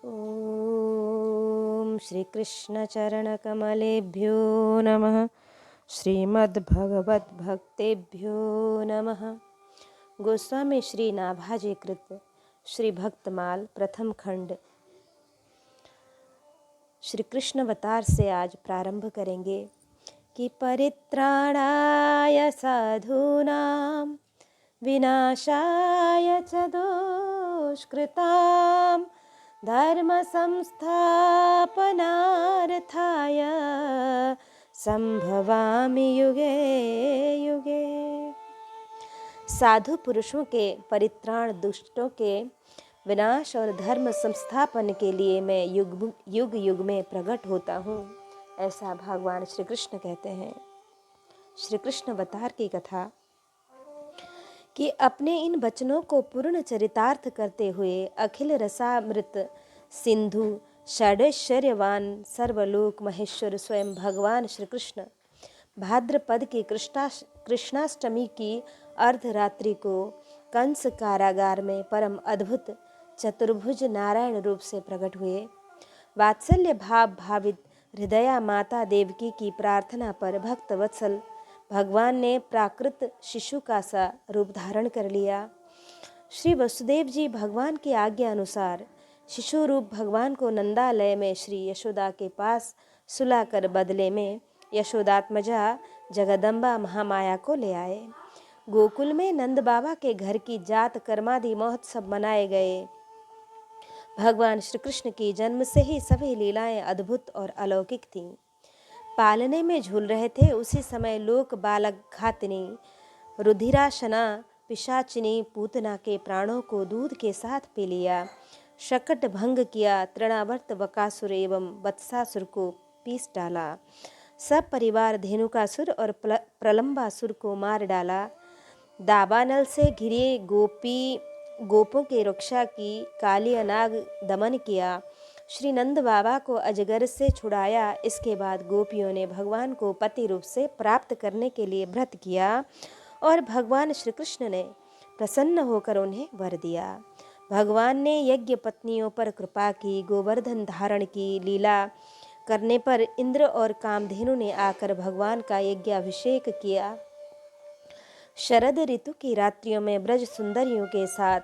ॐ श्रीकृष्णचरणकमलेभ्यो नमः। श्रीमद्भगवद्भक्तेभ्यो नमः। गोस्वामी श्री नाभाजी कृत श्री भक्तमाल प्रथम खंड श्री कृष्ण अवतार से आज प्रारंभ करेंगे कि परित्राणाय साधूनां विनाशाय च दुष्कृतां धर्म संस्थापनार्थाय संभवामि युगे युगे। साधु पुरुषों के परित्राण, दुष्टों के विनाश और धर्म संस्थापन के लिए मैं युग युग में प्रकट होता हूँ, ऐसा भगवान श्री कृष्ण कहते हैं। श्री कृष्ण अवतार की कथा कि अपने इन वचनों को पूर्ण चरितार्थ करते हुए अखिल रसामृत सिंधु षडैश्वर्यवान सर्वलोक महेश्वर स्वयं भगवान श्री कृष्ण भाद्रपद की कृष्णाष्टमी की अर्धरात्रि को कंस कारागार में परम अद्भुत चतुर्भुज नारायण रूप से प्रकट हुए। वात्सल्य भाव भावित हृदया माता देवकी की प्रार्थना पर भक्त वत्सल भगवान ने प्राकृत शिशु का सा रूप धारण कर लिया। श्री वसुदेव जी भगवान की आज्ञा अनुसार शिशु रूप भगवान को नंदालय में श्री यशोदा के पास सुलाकर बदले में यशोदात्मजा जगदम्बा महामाया को ले आए। गोकुल में नंद बाबा के घर की जात कर्मादि महोत्सव मनाए गए। भगवान श्री कृष्ण की जन्म से ही सभी लीलाएं अद्भुत और अलौकिक थीं। पालने में झूल रहे थे उसी समय लोक बालक घातिनी रुधिराशना पिशाचिनी पूतना के प्राणों को दूध के साथ पी लिया, शकट भंग किया, तृणावर्त बकासुर एवं वत्सासुर को पीस डाला, सब परिवार धेनुकासुर और प्रलंबासुर को मार डाला, दावानल से घिरे गोपों की रक्षा की, काली अनाग दमन किया, श्री नंद बाबा को अजगर से छुड़ाया। इसके बाद गोपियों ने भगवान को पति रूप से प्राप्त करने के लिए व्रत किया और भगवान श्री कृष्ण ने प्रसन्न होकर उन्हें वर दिया। भगवान ने यज्ञ पत्नियों पर कृपा की, गोवर्धन धारण की लीला करने पर इंद्र और कामधेनु ने आकर भगवान का यज्ञाभिषेक किया। शरद ऋतु की रात्रियों में ब्रज सुंदरियों के साथ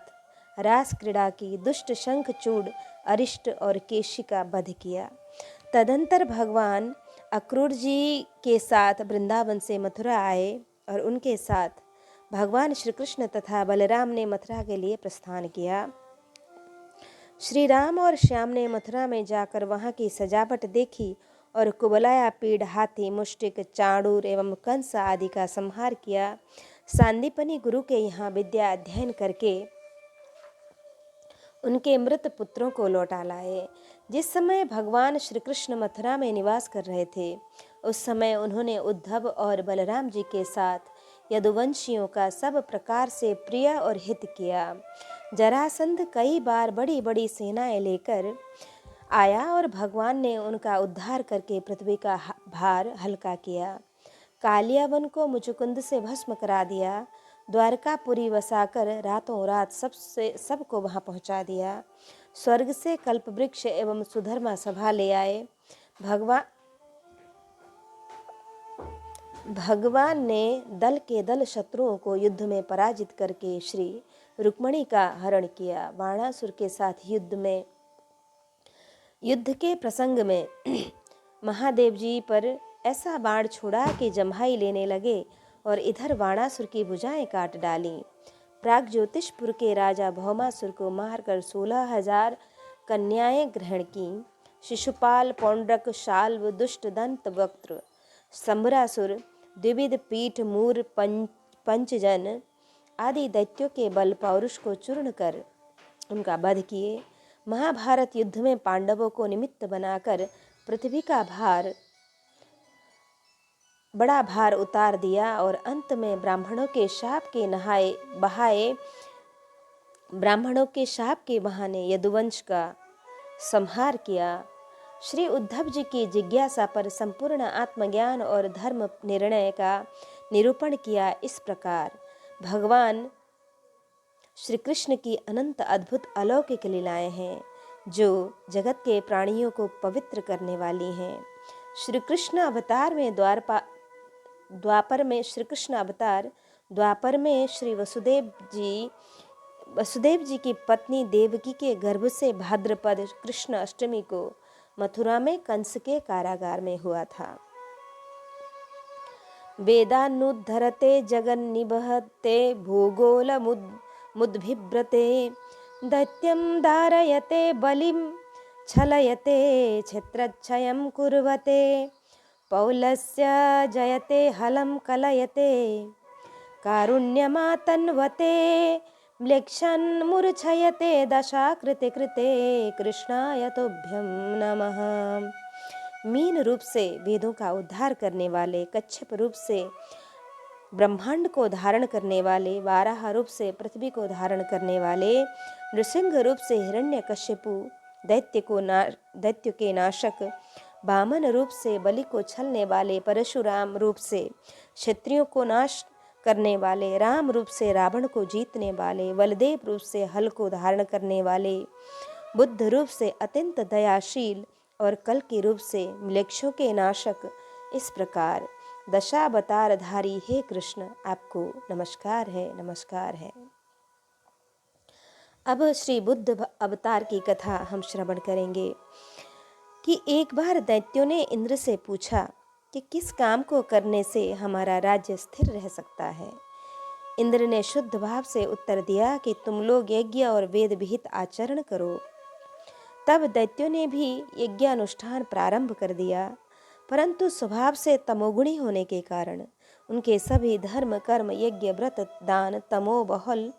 रास क्रीड़ा की, दुष्ट शंखचूड़ अरिष्ट और केशी का वध किया। तदंतर भगवान अक्रूर जी के साथ वृंदावन से मथुरा आए और उनके साथ भगवान श्री कृष्ण तथा बलराम ने मथुरा के लिए प्रस्थान किया। श्री राम और श्याम ने मथुरा में जाकर वहां की सजावट देखी और कुबलाया पीड़, हाथी, मुष्टिक, चाणूर एवं कंस आदि का संहार किया। सांदीपनी गुरु के यहाँ विद्या अध्ययन करके उनके मृत पुत्रों को लौटा लाए। जिस समय भगवान श्री कृष्ण मथुरा में निवास कर रहे थे उस समय उन्होंने उद्धव और बलराम जी के साथ यदुवंशियों का सब प्रकार से प्रिय और हित किया। जरासंध कई बार बड़ी बड़ी सेनाएं लेकर आया और भगवान ने उनका उद्धार करके पृथ्वी का भार हल्का किया। कालियावन को मुचुकुंद से भस्म करा दिया। द्वारकापुरी वसाकर रातों रात सबको वहां पहुंचा दिया। स्वर्ग से कल्पवृक्ष एवं सुधर्मा सभा ले आए। भगवान ने दल के दल शत्रुओं को युद्ध में पराजित करके श्री रुक्मिणी का हरण किया। वाणासुर के साथ युद्ध के प्रसंग में महादेव जी पर ऐसा बाण छोड़ा कि जम्हाई लेने लगे और इधर वाणासुर की भुजाएं काट डाली। प्राग ज्योतिषपुर के राजा भौमासुर को मारकर 16,000 कन्याएं ग्रहण की। शिशुपाल, पौंड्रक, शाल्व, दुष्ट दंत वक्त्र, संबरासुर, द्विविध पीठ, मूर, पंचजन आदि दैत्यों के बल पौरुष को चूर्ण कर उनका वध किए। महाभारत युद्ध में पांडवों को निमित्त बनाकर पृथ्वी का बड़ा भार उतार दिया और अंत में ब्राह्मणों के शाप के बहाने यदुवंश का संहार किया। श्री उद्धव जी की जिज्ञासा पर संपूर्ण आत्मज्ञान और धर्म निर्णय का निरूपण किया। इस प्रकार भगवान श्री कृष्ण की अनंत अद्भुत अलौकिक लीलाएं हैं जो जगत के प्राणियों को पवित्र करने वाली हैं। श्री कृष्ण अवतार में द्वापर में श्री कृष्ण अवतार द्वापर में श्री वसुदेव जी की पत्नी देवकी के गर्भ से भाद्रपद कृष्ण अष्टमी को मथुरा में कंस के कारागार में हुआ था। वेदानुद्धरते जगन्निबहते मुद्भिव्रते दैत्यं धारयते बलिं छलयते क्षेत्रक्षयं कुर्वते पौलस्य जयते हलं कलयते कारुण्यमातन्वते म्लेच्छन् मूर्छयते दशाकृते कृते कृष्णाय तुभ्यं नमः। मीन रूप से वेदों का उद्धार करने वाले, कच्छप रूप से ब्रह्मांड को धारण करने वाले, वाराह रूप से पृथ्वी को धारण करने वाले, नृसिंह रूप से हिरण्यकश्यपु दैत्य के नाशक, वामन रूप से बलि को छलने वाले, परशुराम रूप से क्षत्रियों को नाश करने वाले, राम रूप से रावण को जीतने वाले, बलदेव रूप से हल को धारण करने वाले, बुद्ध रूप से अत्यंत दयाशील और कल के रूप से म्लेच्छों के नाशक, इस प्रकार दशावतारधारी हे कृष्ण आपको नमस्कार है, नमस्कार है। अब श्री बुद्ध अवतार की कथा हम श्रवण करेंगे कि एक बार दैत्यों ने इंद्र से पूछा कि किस काम को करने से हमारा राज्य स्थिर रह सकता है। इंद्र ने शुद्ध भाव से उत्तर दिया कि तुम लोग यज्ञ और वेद विहित आचरण करो। तब दैत्यों ने भी यज्ञानुष्ठान प्रारंभ कर दिया, परंतु स्वभाव से तमोगुणी होने के कारण उनके सभी धर्म कर्म यज्ञ व्रत दान तमो बहुल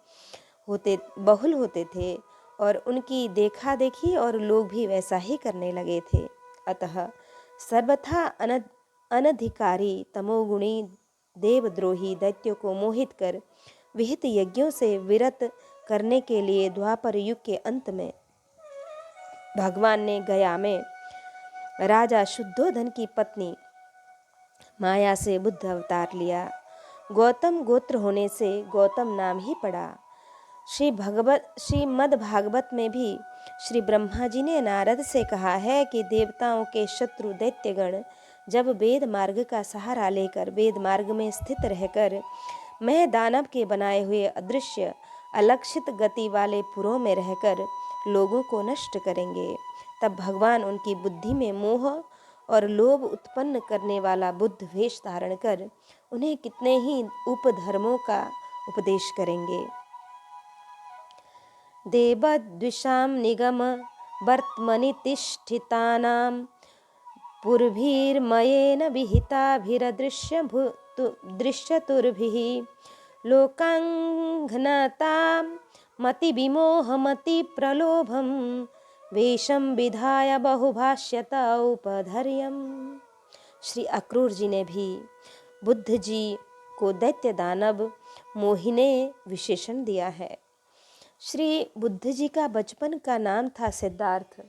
होते थे और उनकी देखा देखी और लोग भी वैसा ही करने लगे थे। अतः सर्वथा अनधिकारी तमोगुणी देवद्रोही दैत्यों को मोहित कर विहित यज्ञों से विरत करने के लिए द्वापर युग के अंत में भगवान ने गया में राजा शुद्धोधन की पत्नी माया से बुद्ध अवतार लिया। गौतम गोत्र होने से गौतम नाम ही पड़ा। श्रीमद् भागवत में भी श्री ब्रह्मा जी ने नारद से कहा है कि देवताओं के शत्रु दैत्यगण जब वेद मार्ग का सहारा लेकर वेद मार्ग में स्थित रहकर मैं दानव के बनाए हुए अदृश्य अलक्षित गति वाले पुरों में रहकर लोगों को नष्ट करेंगे, तब भगवान उनकी बुद्धि में मोह और लोभ उत्पन्न करने वाला बुद्ध वेश धारण कर उन्हें कितने ही उपधर्मों का उपदेश करेंगे। देवद्विषां निगम वर्त्मनि तिष्ठितानां पुरभिर्मयेन विहिताभिरदृश्यतुर्भिः लोकाङ्घ्नतां मतिविमोहमतिप्रलोभं वेशं विधाय बहुभाष्यत उपधर्यम्। श्री अक्रूर जी ने भी बुद्ध जी को दैत्य दानव मोहिने विशेषण दिया है। श्री बुद्ध जी का बचपन का नाम था सिद्धार्थ।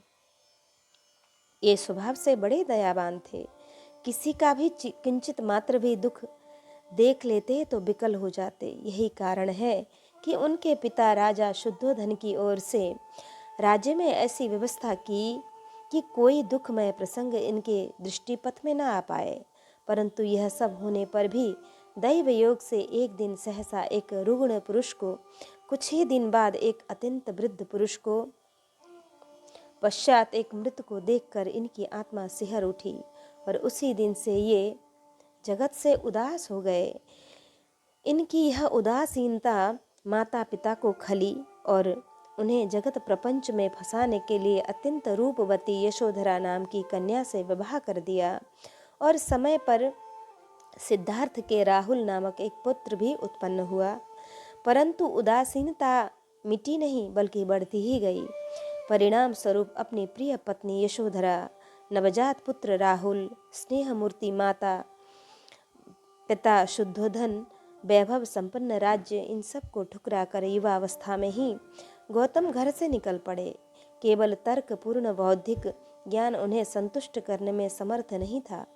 ये स्वभाव से बड़े दयावान थे। किसी का भी किंचित मात्र भी दुख देख लेते तो विकल हो जाते। यही कारण है कि उनके पिता राजा शुद्धोधन की ओर से राज्य में ऐसी व्यवस्था की कि कोई दुखमय प्रसंग इनके दृष्टिपथ में न आ पाए। परंतु यह सब होने पर भी दैव योग से एक दिन सहसा एक रुग्ण पुरुष को, कुछ ही दिन बाद एक अत्यंत वृद्ध पुरुष को, पश्चात एक मृत को देखकर इनकी आत्मा सिहर उठी और उसी दिन से ये जगत से उदास हो गए। इनकी यह उदासीनता माता पिता को खली और उन्हें जगत प्रपंच में फंसाने के लिए अत्यंत रूपवती यशोधरा नाम की कन्या से विवाह कर दिया और समय पर सिद्धार्थ के राहुल नामक एक पुत्र भी उत्पन्न हुआ। परंतु उदासीनता मिटी नहीं बल्कि बढ़ती ही गई। परिणाम स्वरूप अपनी प्रिय पत्नी यशोधरा, नवजात पुत्र राहुल, स्नेहमूर्ति माता पिता शुद्धोधन, वैभव संपन्न राज्य, इन सब को ठुकरा कर युवावस्था में ही गौतम घर से निकल पड़े। केवल तर्कपूर्ण बौद्धिक ज्ञान उन्हें संतुष्ट करने में समर्थ नहीं था।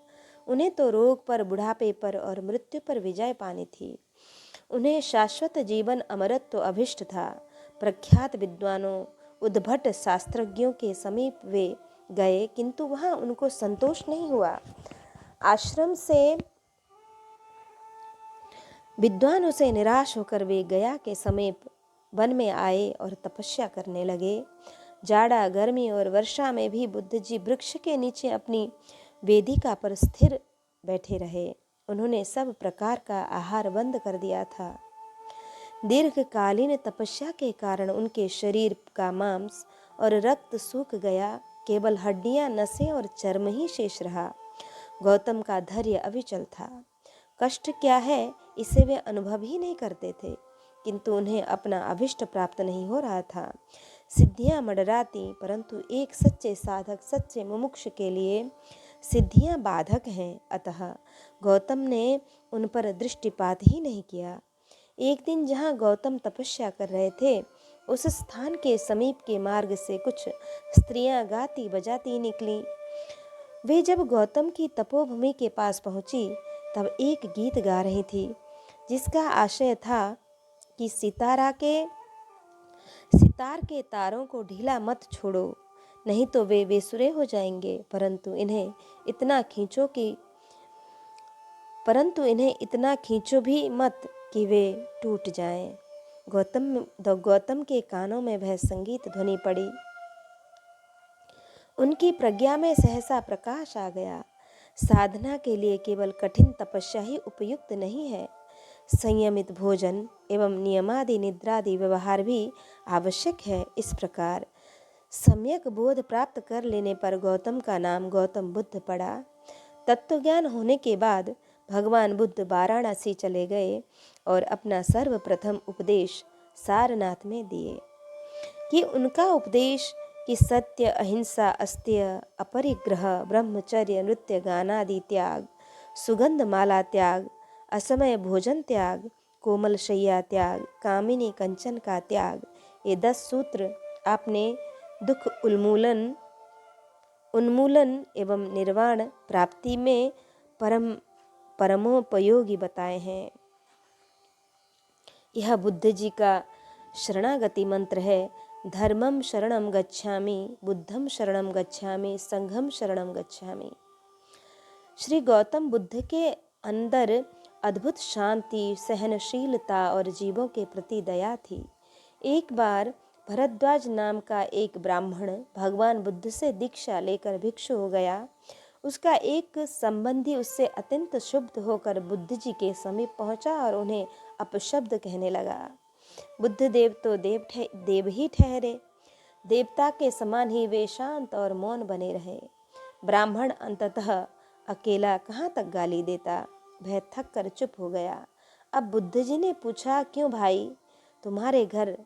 उन्हें तो रोग पर, बुढ़ापे पर और मृत्यु पर विजय पानी थी। उन्हें शाश्वत जीवन अमरत्व अभिष्ट था। प्रख्यात विद्वानों, उद्भट शास्त्रज्ञों के समीप वे गए, किंतु वहाँ उनको संतोष नहीं हुआ। आश्रम से विद्वानों से निराश होकर वे गया के समीप वन में आए और तपस्या करने लगे। जाड़ा, गर्मी और वर्षा में भी बुद्ध जी वृक्ष के नीचे अपनी वेदिका पर स्थिर बैठे रहे। उन्होंने सब प्रकार का आहार बंद कर दिया था। दीर्घकालीन तपस्या के कारण उनके शरीर का मांस और रक्त सूख गया, केवल हड्डियां, नसें और चर्म ही शेष रहा। गौतम का धैर्य अविचल था। कष्ट क्या है इसे वे अनुभव ही नहीं करते थे, किंतु उन्हें अपना अभिष्ट प्राप्त नहीं हो रहा था। सिद्धियां मंडराती, परंतु एक सच्चे साधक, सच्चे मुमुक्ष के लिए सिद्धियां बाधक हैं। अतः गौतम ने उन पर दृष्टिपात ही नहीं किया। एक दिन जहाँ गौतम तपस्या कर रहे थे, उस स्थान के समीप के मार्ग से कुछ स्त्रियां गाती बजाती निकली। वे जब गौतम की तपोभूमि के पास पहुंची, तब एक गीत गा रही थी, जिसका आशय था कि सितार के तारों को ढीला मत छोड़ो, नहीं तो वे बेसुरे हो जाएंगे, परंतु इन्हें इतना खींचो भी मत कि वे टूट जाएं। गौतम के कानों में वह संगीत ध्वनि पड़ी। उनकी प्रज्ञा में सहसा प्रकाश आ गया। साधना के लिए केवल कठिन तपस्या ही उपयुक्त नहीं है, संयमित भोजन एवं नियमादि निद्रादि व्यवहार भी आवश्यक है। इस प्रकार सम्यक बोध प्राप्त कर लेने पर गौतम का नाम गौतम बुद्ध पड़ा। तत्वज्ञान होने के बाद भगवान बुद्ध वाराणसी चले गए और अपना सर्वप्रथम उपदेश सारनाथ में दिए। कि उनका उपदेश कि सत्य, अहिंसा, अस्तेय, अपरिग्रह, ब्रह्मचर्य, नृत्य गानादि त्याग, सुगंध माला त्याग, असमय भोजन त्याग, कोमल शैया त्याग, कामिनी कंचन का त्याग, ये 10 सूत्र आपने दुख उन्मूलन एवं निर्वाण प्राप्ति में परमोपयोगी बताए हैं। यह बुद्ध जी का शरणागति मंत्र है। धर्मम शरणम गच्छामि, बुद्धम शरणम गच्छामि, संघम शरणम गच्छामि। श्री गौतम बुद्ध के अंदर अद्भुत शांति, सहनशीलता और जीवों के प्रति दया थी। एक बार भरद्वाज नाम का एक ब्राह्मण भगवान बुद्ध से दीक्षा लेकर भिक्षु हो गया। उसका एक संबंधी उससे अत्यंत क्षुब्ध होकर बुद्ध जी के समीप पहुंचा और उन्हें अपशब्द कहने लगा। बुद्ध देव तो देव ही ठहरे, देवता के समान ही वे शांत और मौन बने रहे। ब्राह्मण अंततः अकेला कहाँ तक गाली देता, वह थक कर चुप हो गया। अब बुद्ध जी ने पूछा, क्यों भाई, तुम्हारे घर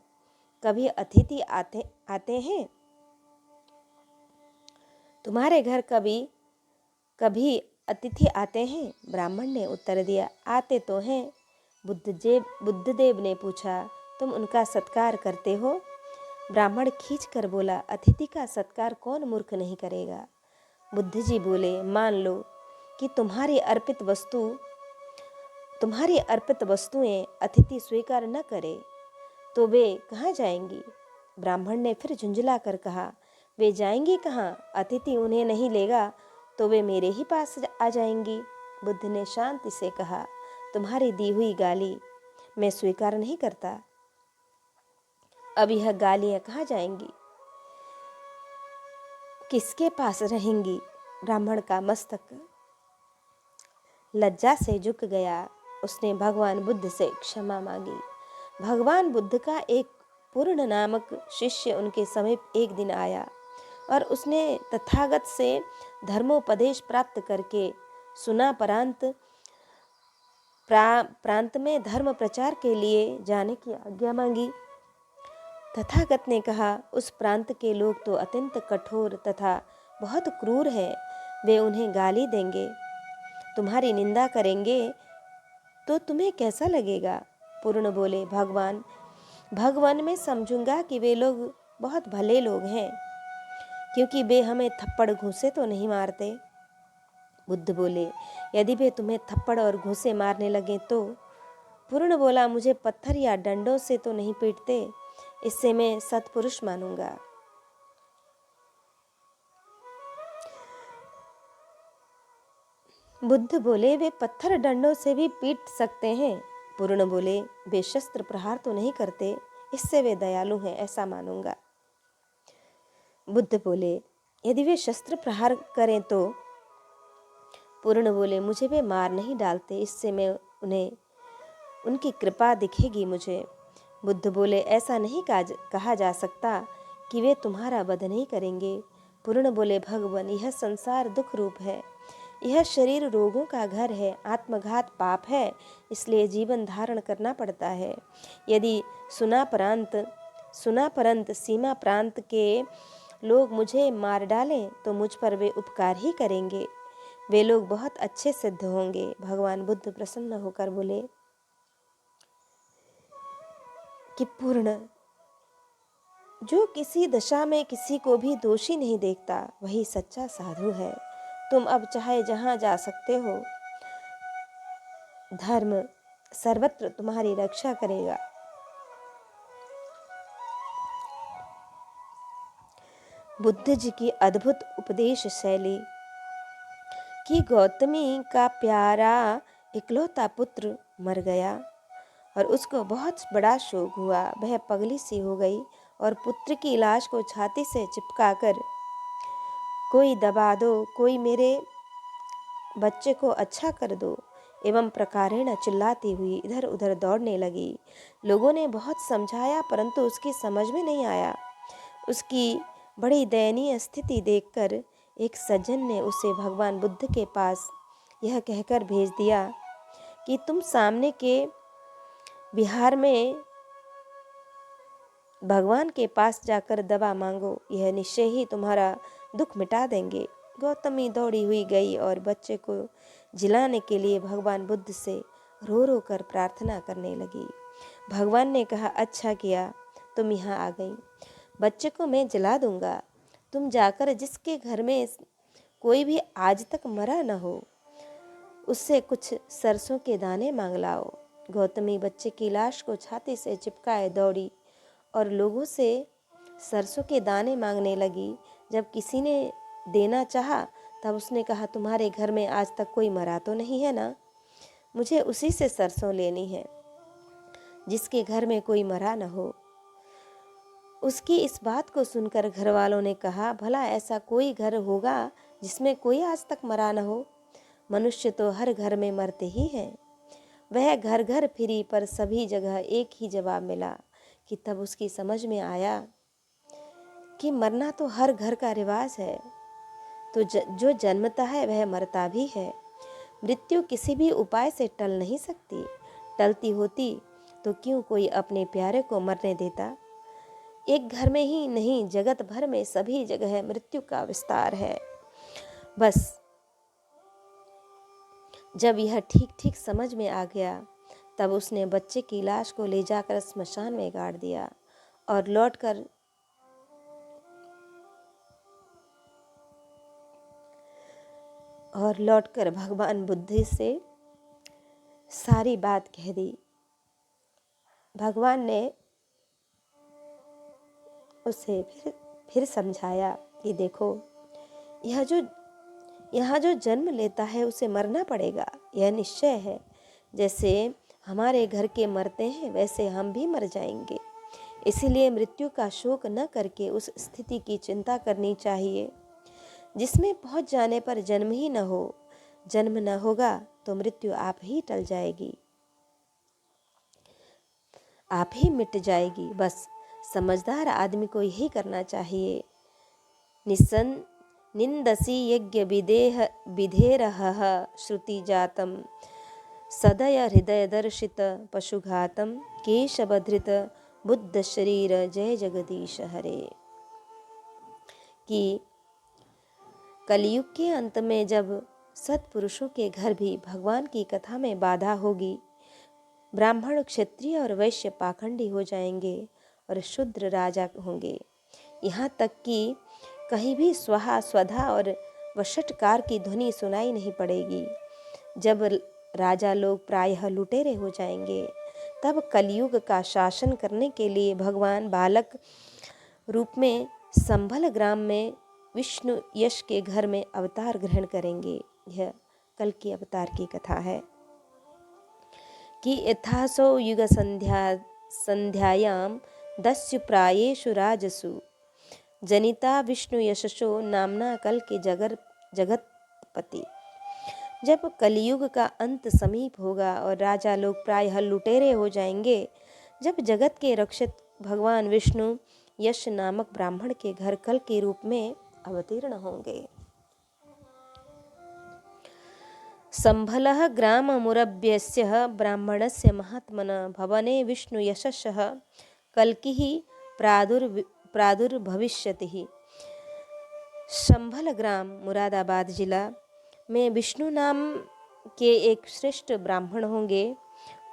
कभी अतिथि आते हैं? तुम्हारे घर कभी अतिथि आते हैं? ब्राह्मण ने उत्तर दिया, आते तो हैं। बुद्धदेव ने पूछा, तुम उनका सत्कार करते हो? ब्राह्मण खींच कर बोला, अतिथि का सत्कार कौन मूर्ख नहीं करेगा। बुद्ध जी बोले, मान लो कि तुम्हारी अर्पित वस्तुएं अतिथि स्वीकार न करे तो वे कहाँ जाएंगी? ब्राह्मण ने फिर झुंझला कर कहा, वे जाएंगी कहाँ? अतिथि उन्हें नहीं लेगा तो वे मेरे ही पास आ जाएंगी। बुद्ध ने शांति से कहा, तुम्हारी दी हुई गाली मैं स्वीकार नहीं करता। अब यह गालियां कहाँ जाएंगी, किसके पास रहेंगी? ब्राह्मण का मस्तक लज्जा से झुक गया। उसने भगवान बुद्ध से क्षमा मांगी। भगवान बुद्ध का एक पूर्ण नामक शिष्य उनके समीप एक दिन आया और उसने तथागत से धर्मोपदेश प्राप्त करके सुना, प्रांत में धर्म प्रचार के लिए जाने की आज्ञा मांगी। तथागत ने कहा, उस प्रांत के लोग तो अत्यंत कठोर तथा बहुत क्रूर हैं, वे उन्हें गाली देंगे, तुम्हारी निंदा करेंगे तो तुम्हें कैसा लगेगा? पूर्ण बोले, भगवान मैं समझूंगा कि वे लोग बहुत भले लोग हैं, क्योंकि वे हमें थप्पड़ घूंसे तो नहीं मारते। बुद्ध बोले, यदि वे तुम्हें थप्पड़ और घूंसे मारने लगे तो? पूर्ण बोला, मुझे पत्थर या डंडों से तो नहीं पीटते, इससे मैं सत्पुरुष मानूंगा। बुद्ध बोले, वे पत्थर डंडों से भी पीट सकते हैं। पूर्ण बोले, वे शस्त्र प्रहार तो नहीं करते, इससे वे दयालु हैं, ऐसा मानूंगा। बुद्ध बोले, यदि वे शस्त्र प्रहार करें तो? पूर्ण बोले, मुझे वे मार नहीं डालते, इससे मैं उन्हें उनकी कृपा दिखेगी मुझे। बुद्ध बोले, ऐसा नहीं कहा जा सकता कि वे तुम्हारा वध नहीं करेंगे। पूर्ण बोले, भगवान, यह संसार दुख रूप है, यह शरीर रोगों का घर है, आत्मघात पाप है, इसलिए जीवन धारण करना पड़ता है। यदि सुना परंत सीमा प्रांत के लोग मुझे मार डालें तो मुझ पर वे उपकार ही करेंगे, वे लोग बहुत अच्छे सिद्ध होंगे। भगवान बुद्ध प्रसन्न होकर बोले कि पूर्ण, जो किसी दशा में किसी को भी दोषी नहीं देखता वही सच्चा साधु है। तुम अब चाहे जहां जा सकते हो, धर्म सर्वत्र तुम्हारी रक्षा करेगा। बुद्ध जी की अद्भुत उपदेश शैली कि गौतमी का प्यारा इकलौता पुत्र मर गया और उसको बहुत बड़ा शोक हुआ। वह पगली सी हो गई और पुत्र की लाश को छाती से चिपका कर, कोई दबा दो, कोई मेरे बच्चे को अच्छा कर दो, एवं प्रकारेण चिल्लाती हुई इधर उधर दौड़ने लगी। लोगों ने बहुत समझाया परंतु उसकी समझ में नहीं आया। उसकी बड़ी दयनीय स्थिति देखकर एक सज्जन ने उसे भगवान बुद्ध के पास यह कहकर भेज दिया कि तुम सामने के बिहार में भगवान के पास जाकर दवा मांगो, यह निश्चय ही तुम्हारा दुख मिटा देंगे। गौतमी दौड़ी हुई गई और बच्चे को जिलाने के लिए भगवान बुद्ध से रो रो कर प्रार्थना करने लगी। भगवान ने कहा, अच्छा किया तुम यहाँ आ गई, बच्चे को मैं जिला दूंगा। तुम जाकर जिसके घर में कोई भी आज तक मरा न हो, उससे कुछ सरसों के दाने मांग लाओ। गौतमी बच्चे की लाश को छाती से चिपकाए दौड़ी और लोगों से सरसों के दाने मांगने लगी। जब किसी ने देना चाहा तब उसने कहा, तुम्हारे घर में आज तक कोई मरा तो नहीं है ना, मुझे उसी से सरसों लेनी है जिसके घर में कोई मरा न हो। उसकी इस बात को सुनकर घर वालों ने कहा, भला ऐसा कोई घर होगा जिसमें कोई आज तक मरा न हो? मनुष्य तो हर घर में मरते ही हैं। वह घर घर फिरी पर सभी जगह एक ही जवाब मिला कि तब उसकी समझ में आया कि मरना तो हर घर का रिवाज है, तो जो जन्मता है वह मरता भी है। मृत्यु किसी भी उपाय से टल नहीं सकती, टलती होती तो क्यों कोई अपने प्यारे को मरने देता। एक घर में ही नहीं, जगत भर में सभी जगह मृत्यु का विस्तार है। बस जब यह ठीक ठीक समझ में आ गया तब उसने बच्चे की लाश को ले जाकर स्मशान में गाड़ दिया और लौटकर भगवान बुद्ध से सारी बात कह दी। भगवान ने उसे फिर समझाया कि देखो, यहाँ जो जन्म लेता है उसे मरना पड़ेगा, यह निश्चय है। जैसे हमारे घर के मरते हैं वैसे हम भी मर जाएंगे, इसीलिए मृत्यु का शोक न करके उस स्थिति की चिंता करनी चाहिए जिसमें पहुंच जाने पर जन्म ही न हो। जन्म न होगा तो मृत्यु आप ही टल जाएगी, आप ही मिट जाएगी। बस समझदार आदमी को यही करना चाहिए। निंदसी यज्ञ विधेरह श्रुति जातम सदय हृदय दर्शित पशुघातम केशवधृत बुद्ध शरीर जय जगदीश हरे। कि कलयुग के अंत में जब सत्पुरुषों के घर भी भगवान की कथा में बाधा होगी, ब्राह्मण, क्षत्रिय और वैश्य पाखंडी हो जाएंगे और शूद्र राजा होंगे। यहाँ तक कि कहीं भी स्वाहा, स्वधा और वषटकार की ध्वनि सुनाई नहीं पड़ेगी। जब राजा लोग प्रायः लुटेरे हो जाएंगे, तब कलयुग का शासन करने के लिए भगवान बालक रूप में संभल ग्राम में विष्णु यश के घर में अवतार ग्रहण करेंगे। यह कल की अवतार की कथा है कि यथासो युग संध्यायां दस्यु प्रायेषु राजसु जनिता विष्णु यशसो नामना कल के जगतपति। जब कलयुग का अंत समीप होगा और राजा लोग प्रायः लुटेरे हो जाएंगे, जब जगत के रक्षक भगवान विष्णु यश नामक ब्राह्मण के घर कल के रूप में अवतीर्ण होंगे। संभलः ग्राम मुरभ्यस्य ब्राह्मणस्य महात्मनः भवने विष्णु यशस्सः कल्किः प्रादुर्भविष्यति। संभल ग्राम मुरादाबाद जिला में विष्णु नाम के एक श्रेष्ठ ब्राह्मण होंगे।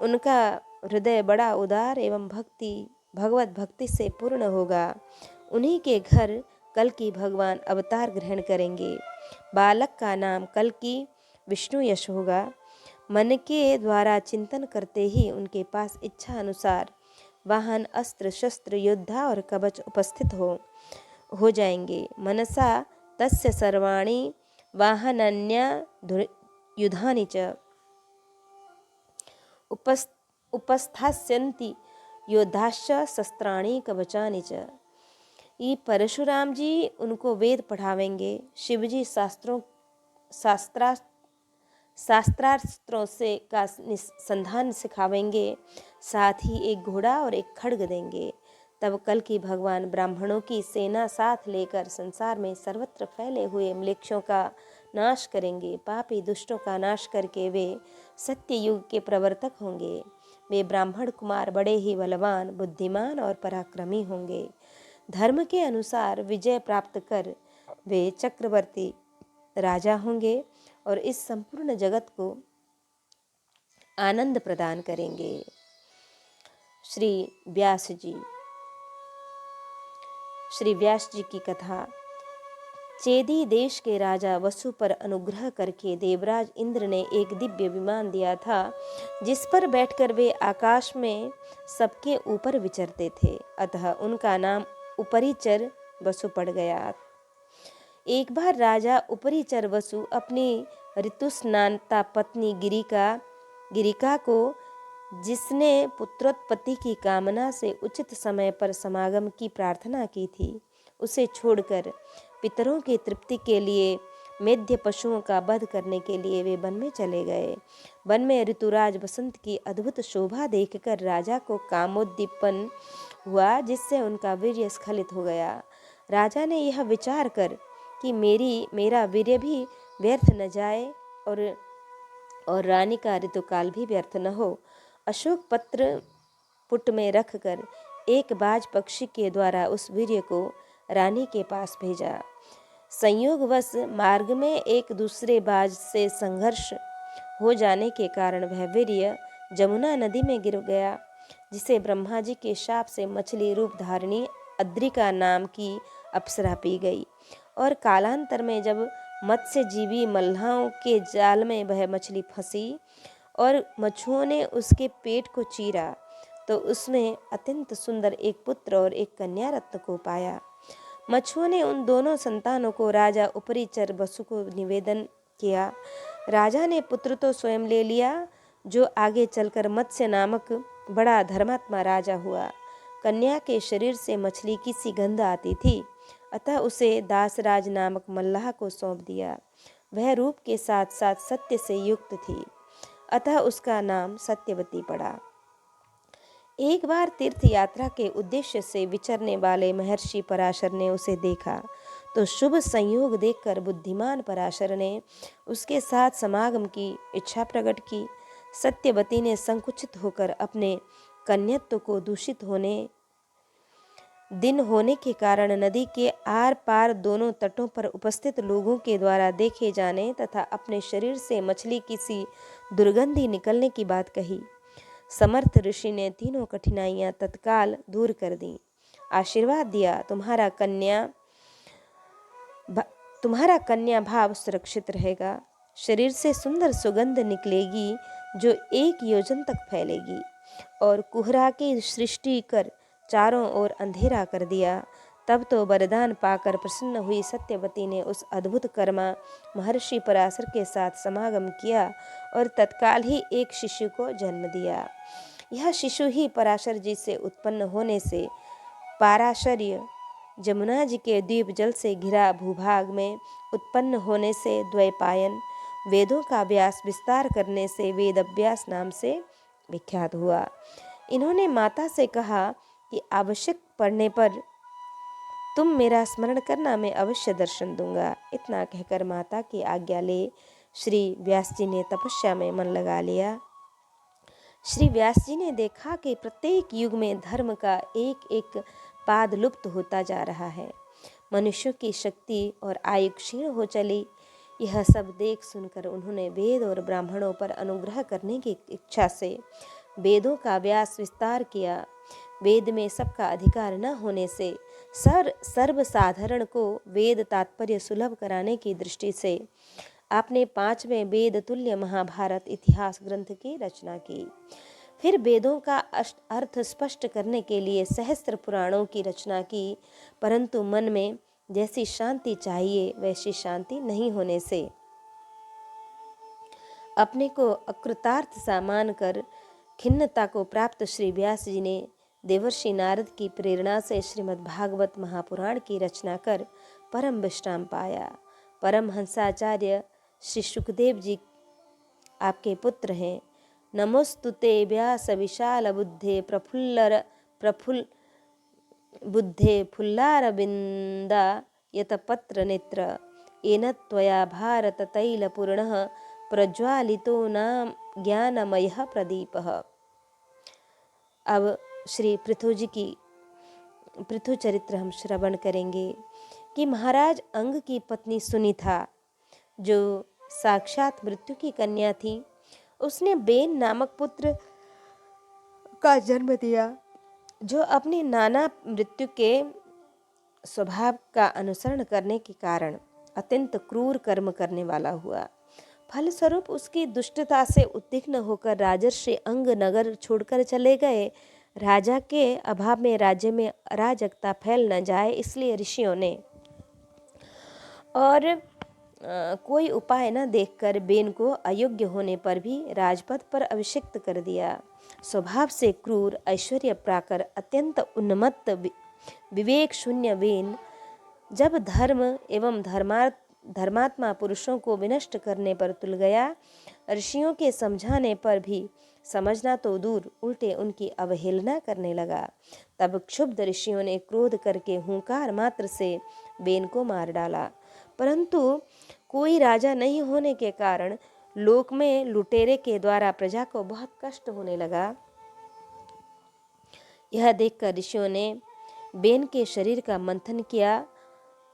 उनका हृदय बड़ा उदार एवं भगवत भक्ति से पूर्ण होगा। उन्हीं के घर कल्कि भगवान अवतार ग्रहण करेंगे। बालक का नाम कल्कि विष्णु यश होगा। मन के द्वारा चिंतन करते ही उनके पास इच्छा अनुसार वाहन, अस्त्र शस्त्र, योद्धा और कवच उपस्थित हो जाएंगे। मनसा तस्य सर्वाणि वाहनान्या युधानि च उपस्थास्यन्ति योद्धाश्च शस्त्राणि कवचानि च। ये परशुराम जी उनको वेद पढ़ावेंगे। शिवजी शास्त्रास्त्रों से का संधान सिखावेंगे। साथ ही एक घोड़ा और एक खड्ग देंगे। तब कल्कि भगवान ब्राह्मणों की सेना साथ लेकर संसार में सर्वत्र फैले हुए म्लेच्छों का नाश करेंगे। पापी दुष्टों का नाश करके वे सत्य युग के प्रवर्तक होंगे। वे ब्राह्मण कुमार बड़े ही बलवान, बुद्धिमान और पराक्रमी होंगे। धर्म के अनुसार विजय प्राप्त कर वे चक्रवर्ती राजा होंगे और इस संपूर्ण जगत को आनंद प्रदान करेंगे। श्री व्यास जी की कथा। चेदी देश के राजा वसु पर अनुग्रह करके देवराज इंद्र ने एक दिव्य विमान दिया था, जिस पर बैठकर वे आकाश में सबके ऊपर विचरते थे। अतः उनका नाम उपरिचर वसु पड़ गया। एक बार राजा उपरिचर वसु अपनी ऋतुस्नाता पत्नी गिरिका को, जिसने पुत्रोत्पत्ति की कामना से उचित समय पर समागम की प्रार्थना की थी, उसे छोड़कर पितरों की तृप्ति के लिए मेध्य पशुओं का वध करने के लिए वे वन में चले गए। वन में ऋतुराज बसंत की अद्भुत शोभा देखकर राजा को कामोद्दीपन हुआ, जिससे उनका वीर्य स्खलित हो गया। राजा ने यह विचार कर कि मेरा वीर्य भी व्यर्थ न जाए और रानी का ऋतुकाल भी व्यर्थ न हो, अशोक पत्र पुट में रखकर एक बाज पक्षी के द्वारा उस वीर्य को रानी के पास भेजा। संयोगवश मार्ग में एक दूसरे बाज से संघर्ष हो जाने के कारण वह वीर्य जमुना नदी में गिर गया, जिसे ब्रह्मा जी के शाप से मछली रूप धारिणी अद्रिका नाम की अप्सरा पी गई। और कालांतर में जब मत्स्यजीवी मल्लाहों के जाल में वह मछली फंसी और मछुओं ने उसके पेट को चीरा, तो उसमें अत्यंत सुंदर एक पुत्र और एक कन्या रत्न को पाया। मछुओं ने उन दोनों संतानों को राजा उपरिचर वसु को निवेदन किया। राजा ने पुत्र तो स्वयं ले लिया, जो आगे चलकर मत्स्य नामक बड़ा धर्मात्मा राजा हुआ। कन्या के शरीर से मछली की सी गंध आती थी, अतः उसे दासराज नामक मल्लाह को सौंप दिया। वह रूप के साथ साथ सत्य से युक्त थी, अतः उसका नाम सत्यवती पड़ा। एक बार तीर्थ यात्रा के उद्देश्य से विचरने वाले महर्षि पराशर ने उसे देखा, तो शुभ संयोग देखकर बुद्धिमान पराशर ने उसके साथ समागम की इच्छा प्रकट की। सत्यवती ने संकुचित होकर अपने कन्यत्व को दूषित होने के कारण नदी के आर पार दोनों तटों पर उपस्थित लोगों के द्वारा देखे जाने तथा अपने शरीर से मछली की सी दुर्गंधी निकलने की बात कही। समर्थ ऋषि ने तीनों कठिनाइयां तत्काल दूर कर दी। आशीर्वाद दिया, तुम्हारा कन्या भाव सुरक्षित रहेगा। शरीर से सुंदर सुगंध निकलेगी जो 1 योजन तक फैलेगी। और कुहरा की सृष्टि कर चारों ओर अंधेरा कर दिया। तब तो वरदान पाकर प्रसन्न हुई सत्यवती ने उस अद्भुत कर्मा महर्षि पराशर के साथ समागम किया और तत्काल ही एक शिशु को जन्म दिया। यह शिशु ही पराशर जी से उत्पन्न होने से पाराशर्य, जमुना जी के द्वीप जल से घिरा भूभाग में उत्पन्न होने से द्वैपायन, वेदों का व्यास विस्तार करने से वेद अभ्यास नाम से विख्यात हुआ। इन्होंने माता से कहा कि आवश्यक पड़ने पर तुम मेरा स्मरण करना, मैं अवश्य दर्शन दूंगा। इतना कहकर माता की आज्ञा ले श्री व्यास जी ने तपस्या में मन लगा लिया। श्री व्यास जी ने देखा कि प्रत्येक युग में धर्म का एक एक पाद लुप्त होता जा रहा है। मनुष्यों की शक्ति और आयु क्षीण हो चली। यह सब देख सुनकर उन्होंने वेद और ब्राह्मणों पर अनुग्रह करने की इच्छा से वेदों का व्यास विस्तार किया। वेद में सबका अधिकार न होने से सर्वसाधारण को वेद तात्पर्य सुलभ कराने की दृष्टि से आपने 5वें वेद तुल्य महाभारत इतिहास ग्रंथ की रचना की। फिर वेदों का अर्थ स्पष्ट करने के लिए सहस्त्र पुराणों की रचना की, परंतु मन में जैसी शांति चाहिए वैसी शांति नहीं होने से अपने को अकृतार्थ सा मानकर खिन्नता को प्राप्त श्री व्यास जी ने देवर्षि नारद की प्रेरणा से श्रीमद् भागवत महापुराण की रचना कर परम विश्राम पाया। परमहंसाचार्य श्री सुखदेव जी आपके पुत्र हैं। नमोस्तुते व्यास विशाल बुद्धे प्रफुल्ल बुद्धे फुल्लारविंदा यतपत्र नेत्र येन त्वया भारत तैलपूर्णः प्रज्वालितो नाम ज्ञानमयः प्रदीपः। अब श्री पृथु चरित्र हम श्रवण करेंगे कि महाराज अंग की पत्नी सुनीता, जो साक्षात मृत्यु की कन्या थी, उसने बेन नामक पुत्र का जन्म दिया, जो अपने नाना मृत्यु के स्वभाव का अनुसरण करने के कारण अत्यंत क्रूर कर्म करने वाला हुआ। फलस्वरूप उसकी दुष्टता से उद्विग्न होकर राजर्षि अंग नगर छोड़कर चले गए। राजा के अभाव में राज्य में अराजकता फैल न जाए, इसलिए ऋषियों ने और कोई उपाय न देखकर बेन को अयोग्य होने पर भी राजपद पर अभिषिक्त कर दिया। स्वभाव से क्रूर, ऐश्वर्य प्राकर अत्यंत उन्मत्त विवेक शून्य बेन जब धर्म एवं धर्मात्मा पुरुषों को विनष्ट करने पर तुल गया, ऋषियों के समझाने पर भी समझना तो दूर, उल्टे उनकी अवहेलना करने लगा। तब क्षुब्ध ऋषियों ने क्रोध करके हुंकार मात्र से बेन को मार डाला, परंतु कोई राजा नहीं होने के कारण लोक में लुटेरे के द्वारा प्रजा को बहुत कष्ट होने लगा। यह देखकर ऋषियों ने बेन के शरीर का मंथन किया।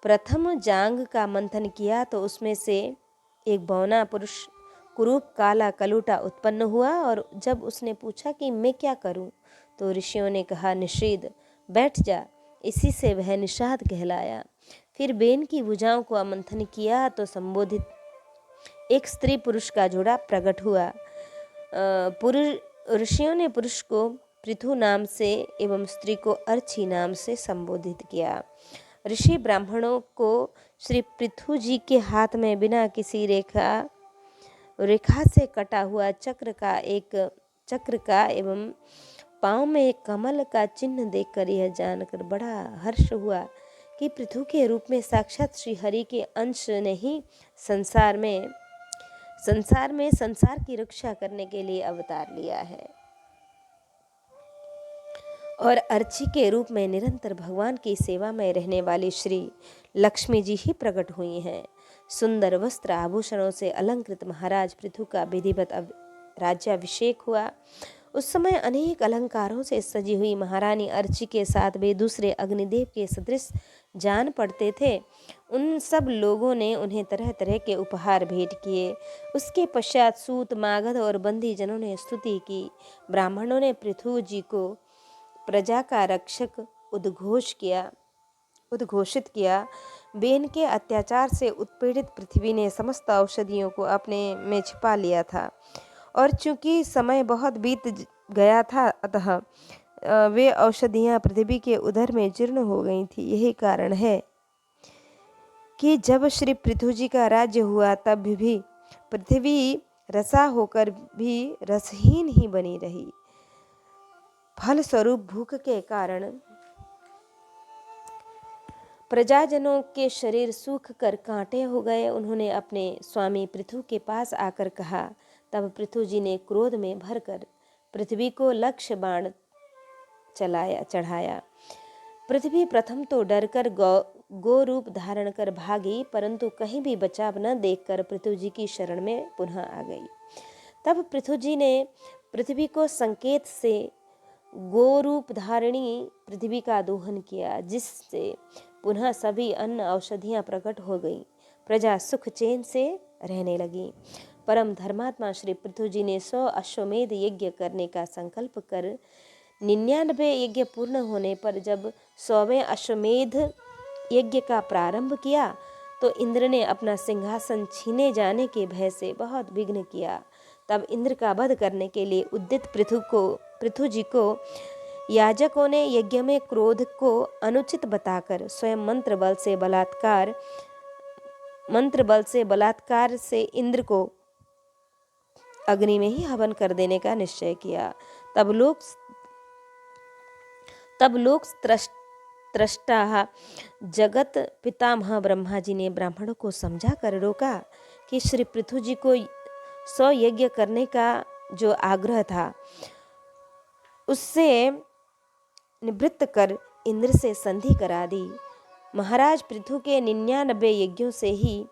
प्रथम जांग का मंथन किया तो उसमें से एक बौना पुरुष कुरूप काला कलूटा उत्पन्न हुआ, और जब उसने पूछा कि मैं क्या करूं, तो ऋषियों ने कहा, निषेध बैठ जा। इसी से वह निषाद कहलाया। फिर बेन की भुजाओं को मंथन किया तो संबोधित एक स्त्री पुरुष का जोड़ा प्रकट हुआ। ऋषियों ने पुरुष को पृथु नाम से एवं स्त्री को अर्ची नाम से संबोधित किया। ऋषि ब्राह्मणों को श्री पृथु जी के हाथ में बिना किसी रेखा से कटा हुआ चक्र का एवं पाँव में एक कमल का चिन्ह देखकर यह जानकर बड़ा हर्ष हुआ कि पृथु के रूप में साक्षात श्री हरि के अंश ने ही संसार में संसार की रक्षा करने के लिए अवतार लिया है, और अर्ची के रूप में निरंतर भगवान की सेवा में रहने वाली श्री लक्ष्मी जी ही प्रकट हुई हैं। सुंदर वस्त्र आभूषणों से अलंकृत महाराज पृथु का विधिवत राज्याभिषेक हुआ। उस समय अनेक अलंकारों से सजी हुई महारानी अर्ची के साथ वे दूसरे अग्निदेव के सदृश जान पड़ते थे। उन सब लोगों ने उन्हें तरह तरह के उपहार भेंट किए। उसके पश्चात सूत, मागध और बंदी जनों ने स्तुति की। ब्राह्मणों ने पृथु जी को प्रजा का रक्षक उद्घोषित किया। बेन के अत्याचार से उत्पीड़ित पृथ्वी ने समस्त औषधियों को अपने में छिपा लिया था, और चूंकि समय बहुत बीत गया था, अतः वे औषधियाँ पृथ्वी के उदर में जीर्ण हो गई थी। यही कारण है कि जब श्री पृथु जी का राज्य हुआ तब भी पृथ्वी रसा होकर भी रसहीन ही बनी रही। फलस्वरूप भूख के कारण प्रजाजनों के शरीर सूख कर कांटे हो गए। उन्होंने अपने स्वामी पृथु के पास आकर कहा। तब पृथु जी ने क्रोध में भरकर पृथ्वी को लक्ष्य बाण चढ़ाया। पृथ्वी प्रथम तो डरकर गो रूप धारण कर भागी, परंतु कहीं भी बचाव न देखकर पृथु जी की शरण में पुनः आ गई। तब पृथु जी ने पृथ्वी को संकेत से गोरूप धारिणी पृथ्वी का दोहन किया, जिससे पुनः सभी अन्न औषधियाँ प्रकट हो गई। प्रजा सुख चैन से रहने लगी। परम धर्मात्मा श्री पृथु जी ने 100 अश्वमेध यज्ञ करने का संकल्प कर 99 यज्ञ पूर्ण होने पर जब 100वें अश्वमेध यज्ञ का प्रारंभ किया तो इंद्र ने अपना सिंहासन छीने जाने के भय से बहुत विघ्न किया। तब इंद्र का वध करने के लिए उद्यत पृथु जी को याजकों ने यज्ञ में क्रोध को अनुचित बताकर स्वयं मंत्र बल से बलात्कार से इंद्र को अग्नि में ही हवन कर देने का निश्चय किया। तब लोक त्रष्टा जगत पितामह ब्रह्मा जी ने ब्राह्मणों को समझा कर रोका कि श्री पृथु जी को 100 यज्ञ करने का जो आग्रह था उससे निवृत्त कर इंद्र से संधि करा दी। महाराज पृथु के 99 यज्ञों से ही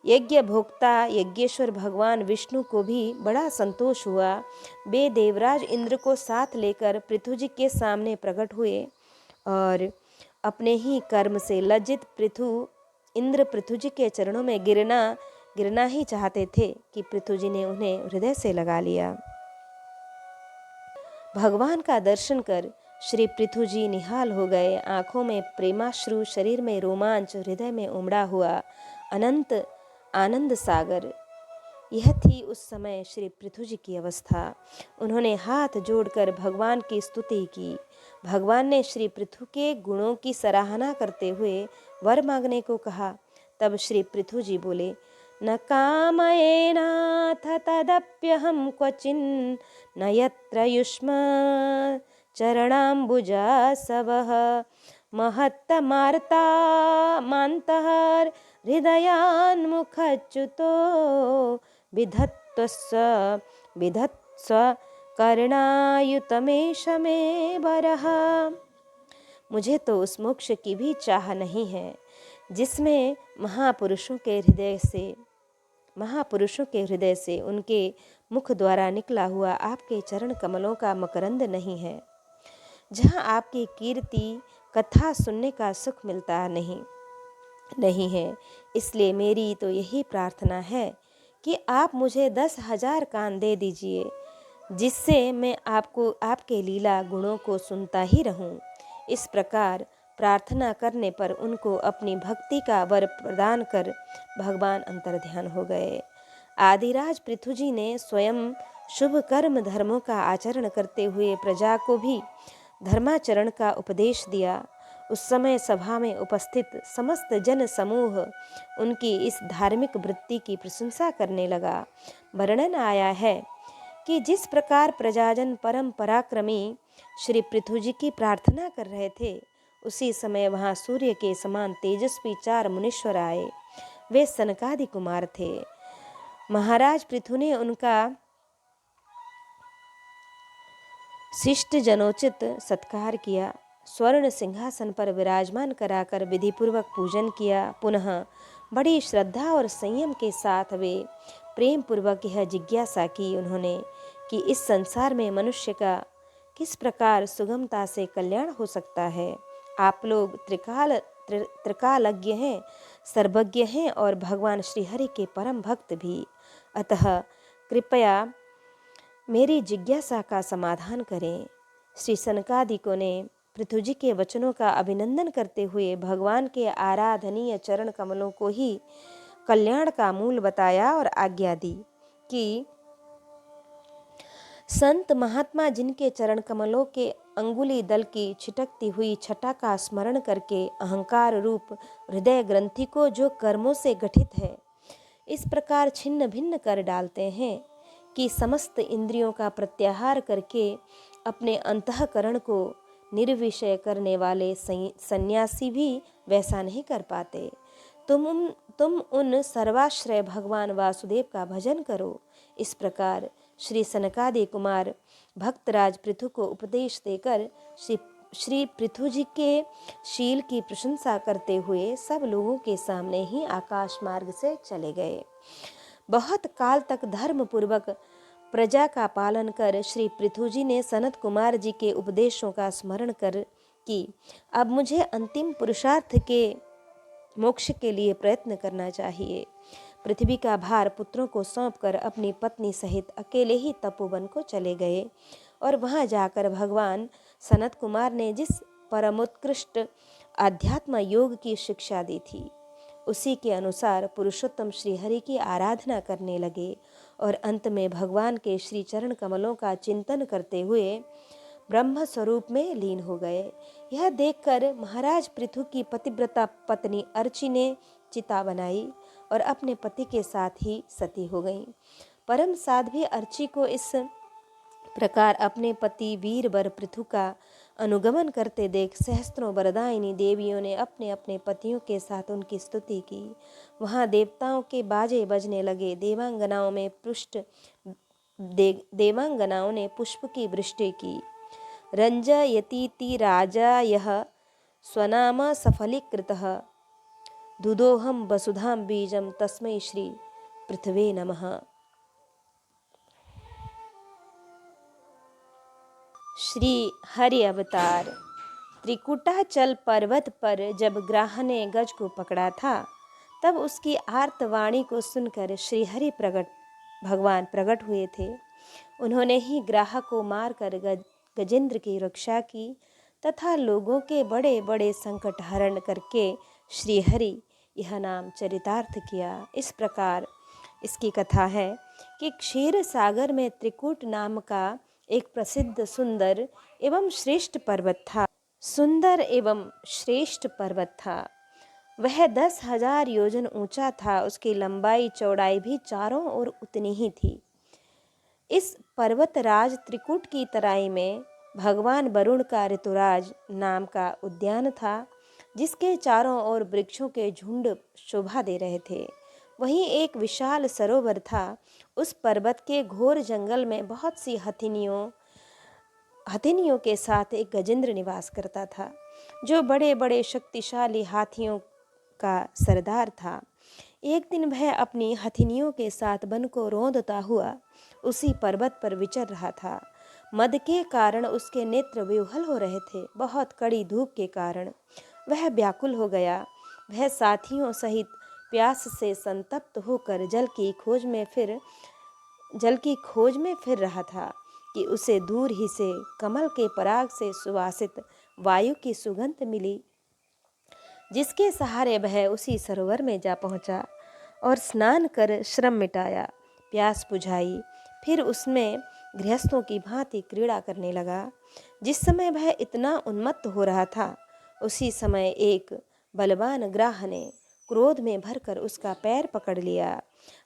यज्ञ भोक्ता यज्ञेश्वर भगवान विष्णु को भी बड़ा संतोष हुआ। वे देवराज इंद्र को साथ लेकर पृथु जी के सामने प्रकट हुए और अपने ही कर्म से लज्जित इंद्र पृथु जी के चरणों में गिरना ही चाहते थे कि पृथु जी ने उन्हें हृदय से लगा लिया। भगवान का दर्शन कर श्री पृथु जी निहाल हो गए। आंखों में प्रेमाश्रु, शरीर में रोमांच, हृदय में उमड़ा हुआ अनंत आनंद सागर। यह थी उस समय श्री पृथु जी की अवस्था। उन्होंने हाथ जोड़कर भगवान की स्तुति की। भगवान ने श्री पृथु के गुणों की सराहना करते हुए वर मांगने को कहा। तब श्री पृथु जी बोले, न कामयेनाथ तदप्यहं क्वचिन् न यत्र युष्म चरणाम्बुजासवः महत्तमार्ता मान्तः हृदयान्मुखच्युतो विधत्स्व कर्णायुतमेष मे वरः। मुझे तो उस मोक्ष की भी चाह नहीं है जिसमें महापुरुषों के हृदय से उनके मुख द्वारा निकला हुआ आपके चरण कमलों का मकरंद नहीं है, जहाँ आपकी कीर्ति कथा सुनने का सुख मिलता नहीं है। इसलिए मेरी तो यही प्रार्थना है कि आप मुझे 10,000 कान दे दीजिए, जिससे मैं आपके लीला गुणों को सुनता ही रहूं। इस प्रकार प्रार्थना करने पर उनको अपनी भक्ति का वर प्रदान कर भगवान अंतर्ध्यान हो गए। आदिराज पृथु जी ने स्वयं शुभ कर्म धर्मों का आचरण करते हुए प्रजा को भी धर्माचरण का उपदेश दिया। उस समय सभा में उपस्थित समस्त जन समूह उनकी इस धार्मिक वृत्ति की प्रशंसा करने लगा। वर्णन आया है कि जिस प्रकार प्रजाजन परम पराक्रमी श्री पृथु जी की प्रार्थना कर रहे थे, उसी समय वहां सूर्य के समान तेजस्वी 4 मुनीश्वर आए। वे सनकादि कुमार थे। महाराज पृथु ने उनका शिष्ट जनोचित सत्कार किया। स्वर्ण सिंहासन पर विराजमान कराकर विधिपूर्वक पूजन किया। पुनः बड़ी श्रद्धा और संयम के साथ वे प्रेम पूर्वक यह जिज्ञासा की उन्होंने कि इस संसार में मनुष्य का किस प्रकार सुगमता से कल्याण हो सकता है। आप लोग त्रिकालज्ञ हैं, सर्वज्ञ हैं और भगवान श्री हरि के परम भक्त भी। अतः कृपया मेरी जिज्ञासा का समाधान करें। श्री सनकादिकों ने पृथु जी के वचनों का अभिनंदन करते हुए भगवान के आराधनीय चरण कमलों को ही कल्याण का मूल बताया और आज्ञा दी कि संत महात्मा जिनके चरण कमलों के अंगुली दल की छिटकती हुई छटा का स्मरण करके अहंकार रूप हृदय ग्रंथि को जो कर्मों से गठित है इस प्रकार छिन्न भिन्न कर डालते हैं कि समस्त इंद्रियों का प्रत्याहार करके अपने अंतःकरण को निर्विषय करने वाले सन्यासी भी वैसा नहीं कर पाते। तुम उन सर्वाश्रय भगवान वासुदेव का भजन करो। इस प्रकार श्री सनकादि कुमार भक्तराज पृथु को उपदेश देकर श्री पृथु जी के शील की प्रशंसा करते हुए सब लोगों के सामने ही आकाश मार्ग से चले गए। बहुत काल तक धर्म पूर्वक प्रजा का पालन कर श्री पृथु जी ने सनत कुमार जी के उपदेशों का स्मरण कर कि अब मुझे अंतिम पुरुषार्थ के मोक्ष के लिए प्रयत्न करना चाहिए। पृथ्वी का भार पुत्रों को सौंपकर अपनी पत्नी सहित अकेले ही तपोवन को चले गए और वहां जाकर भगवान सनत कुमार ने जिस परमोत्कृष्ट आध्यात्म योग की शिक्षा दी थी उसी के अनुसार पुरुषोत्तम श्रीहरि की आराधना करने लगे और अंत में भगवान के श्री चरण कमलों का चिंतन करते हुए ब्रह्म स्वरूप में लीन हो गए। यह देखकर महाराज पृथु की पतिव्रता पत्नी अर्ची ने चिता बनाई और अपने पति के साथ ही सती हो गई। परम साध्वी अर्ची को इस प्रकार अपने पति वीरवर पृथु का अनुगमन करते देख सहस्त्रों वरदायिनी देवियों ने अपने अपने पतियों के साथ उनकी स्तुति की। वहां देवताओं के बाजे बजने लगे। देवांगनाओं ने पुष्प की वृष्टि की। रंजयतीति राजा यह स्वनाम सफलीकृतः दुदोहम वसुधाम बीजम तस्मै श्री पृथ्वे नमः। श्री हरि अवतार। त्रिकुटाचल पर्वत पर जब ग्राह ने गज को पकड़ा था तब उसकी आर्तवाणी को सुनकर श्री हरि भगवान प्रकट हुए थे। उन्होंने ही ग्राह को मारकर गजेंद्र की रक्षा की तथा लोगों के बड़े बड़े संकट हरण करके श्री हरि यह नाम चरितार्थ किया। इस प्रकार इसकी कथा है कि क्षीर सागर में त्रिकूट नाम का एक प्रसिद्ध सुंदर एवं श्रेष्ठ पर्वत था। वह 10,000 योजन ऊंचा था। उसकी लंबाई चौड़ाई भी चारों ओर उतनी ही थी। इस पर्वतराज त्रिकूट की तराई में भगवान वरुण का ऋतुराज नाम का उद्यान था जिसके चारों ओर वृक्षों के झुंड शोभा दे रहे थे। वहीं एक विशाल सरोवर था। उस पर्वत के घोर जंगल में बहुत सी हथिनियों के साथ एक गजेंद्र निवास करता था जो बड़े बड़े शक्तिशाली हाथियों का सरदार था। एक दिन वह अपनी हथिनियों के साथ वन को रौंदता हुआ उसी पर्वत पर विचर रहा था। मद के कारण उसके नेत्र विह्वल हो रहे थे। बहुत कड़ी धूप के कारण वह व्याकुल हो गया। वह साथियों सहित प्यास से संतप्त होकर जल की खोज में फिर रहा था कि उसे दूर ही से कमल के पराग से सुवासित वायु की सुगंध मिली, जिसके सहारे वह उसी सरोवर में जा पहुंचा और स्नान कर श्रम मिटाया, प्यास बुझाई। फिर उसमें गृहस्थों की भांति क्रीड़ा करने लगा। जिस समय वह इतना उन्मत्त हो रहा था उसी समय एक बलवान ग्राह ने क्रोध में भरकर उसका पैर पकड़ लिया।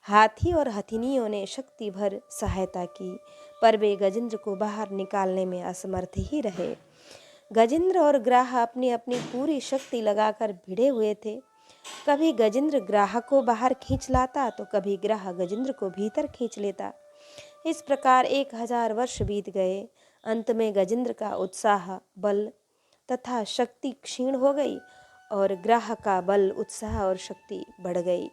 हाथी और हथिनियों ने शक्ति भर सहायता की पर वे गजेंद्र को बाहर निकालने में असमर्थ ही रहे। गजेंद्र और ग्राह अपनी अपनी पूरी शक्ति लगाकर भिड़े हुए थे। कभी गजेंद्र ग्राह को बाहर खींच लाता तो कभी ग्राह गजेंद्र को भीतर खींच लेता। इस प्रकार 1000 वर्ष बीत गए। अंत में गजेंद्र का उत्साह, बल तथा शक्ति क्षीण हो गई और ग्राह का बल, उत्साह और शक्ति बढ़ गई।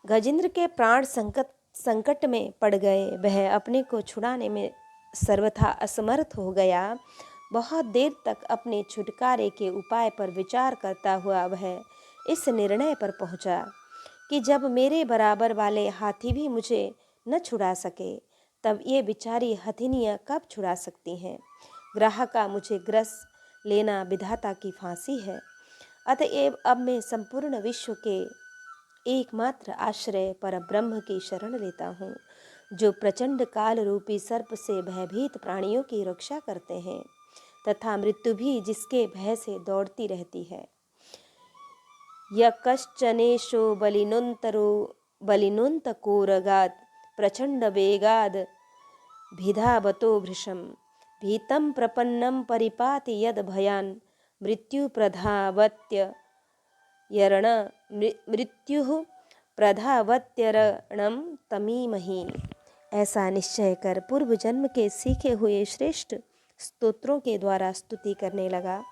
गजेंद्र के प्राण संकट में पड़ गए। वह अपने को छुड़ाने में सर्वथा असमर्थ हो गया। बहुत देर तक अपने छुटकारे के उपाय पर विचार करता हुआ वह इस निर्णय पर पहुंचा कि जब मेरे बराबर वाले हाथी भी मुझे न छुड़ा सके तब ये बेचारी हथिनियाँ कब छुड़ा सकती हैं। ग्राह का मुझे ग्रस लेना विधाता की फांसी है। अतएव अब मैं संपूर्ण विश्व के एकमात्र आश्रय पर ब्रह्म की शरण लेता हूँ। जो प्रचंड काल रूपी सर्प से भयभीत प्राणियों की रक्षा करते हैं, तथा मृत्यु भी जिसके भय से दौड़ती रहती है। यकश्चनेशो बलिनोन्तकोरगात् प्रचंड वेगाद भिधावतो भृशं भीतं प्रपन्नं परिपाति यद भयान मृत्यु प्रधावत्यरणं तमीमहि। ऐसा निश्चय कर पूर्व जन्म के सीखे हुए श्रेष्ठ स्तोत्रों के द्वारा स्तुति करने लगा।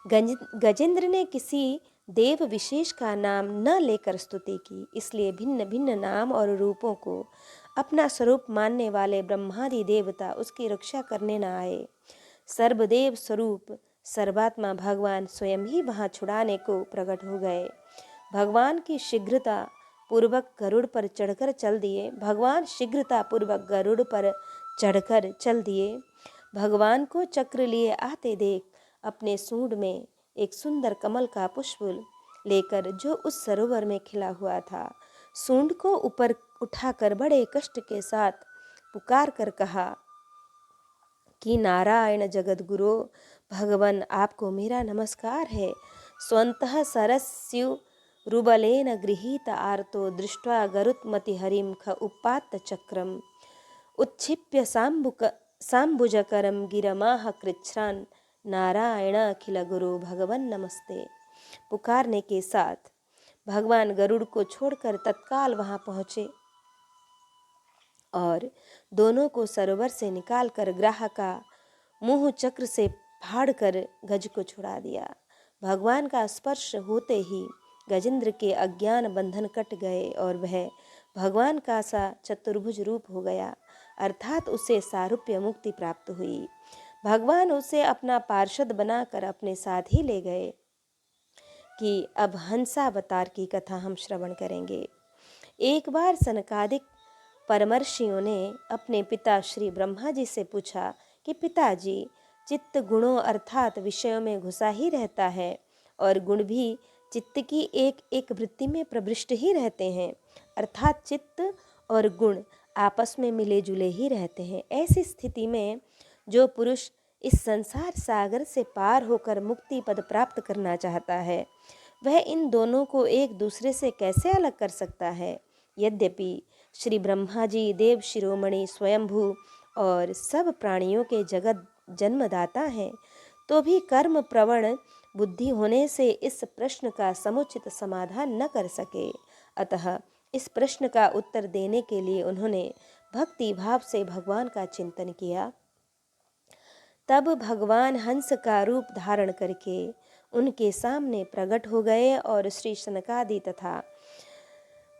गजेंद्र ने किसी देव विशेष का नाम न लेकर स्तुति की, इसलिए भिन्न भिन्न नाम और रूपों को अपना स्वरूप मानने वाले ब्रह्मादि देवता उसकी रक्षा करने न आए। सर्वदेव स्वरूप सर्वात्मा भगवान स्वयं ही वहाँ छुड़ाने को प्रकट हो गए। भगवान की शीघ्रता पूर्वक गरुड़ पर चढ़कर चल दिए। भगवान को चक्र लिए आते देख अपने सूंड में एक सुंदर कमल का पुष्प लेकर जो उस सरोवर में खिला हुआ था, सूंड को ऊपर उठाकर बड़े कष्ट के साथ पुकार कर कहा कि नारायण जगद्गुरो भगवान, आपको मेरा नमस्कार है। स्वन्तः सरस्यु रुबलेन गृहीत आर्तो दृष्ट्वा गरुत्मति हरिम ख उपात्त चक्रम उत्क्षिप्य सांबुजकरम गिरमाह कृच्छ्रान नारायण अखिल गुरु भगवन नमस्ते। पुकारने के साथ भगवान गरुड़ को छोड़कर तत्काल वहां पहुंचे और दोनों को सरोवर से निकालकर ग्राह का मुंह चक्र से फाड़कर गज को छुड़ा दिया। भगवान का स्पर्श होते ही गजेंद्र के अज्ञान बंधन कट गए और वह भगवान का सा चतुर्भुज रूप हो गया, अर्थात उसे सारूप्य मुक्ति प्राप्त हुई। भगवान उसे अपना पार्षद बनाकर अपने साथ ही ले गए। कि अब हंसावतार की कथा हम श्रवण करेंगे। एक बार सनकादिक परमर्षियों ने अपने पिता श्री ब्रह्मा जी से पूछा कि पिताजी, चित्त गुणों अर्थात विषयों में घुसा ही रहता है और गुण भी चित्त की एक एक वृत्ति में प्रविष्ट ही रहते हैं, अर्थात चित्त और गुण आपस में मिले जुले ही रहते हैं। ऐसी स्थिति में जो पुरुष इस संसार सागर से पार होकर मुक्ति पद प्राप्त करना चाहता है, वह इन दोनों को एक दूसरे से कैसे अलग कर सकता है। यद्यपि श्री ब्रह्मा जी देव शिरोमणि स्वयंभू और सब प्राणियों के जगत जन्मदाता हैं, तो भी कर्म प्रवण बुद्धि होने से इस प्रश्न का समुचित समाधान न कर सके। अतः इस प्रश्न का उत्तर देने के लिए उन्होंने भक्ति भाव से भगवान का चिंतन किया। तब भगवान हंस का रूप धारण करके उनके सामने प्रकट हो गए और श्री सनकादि तथा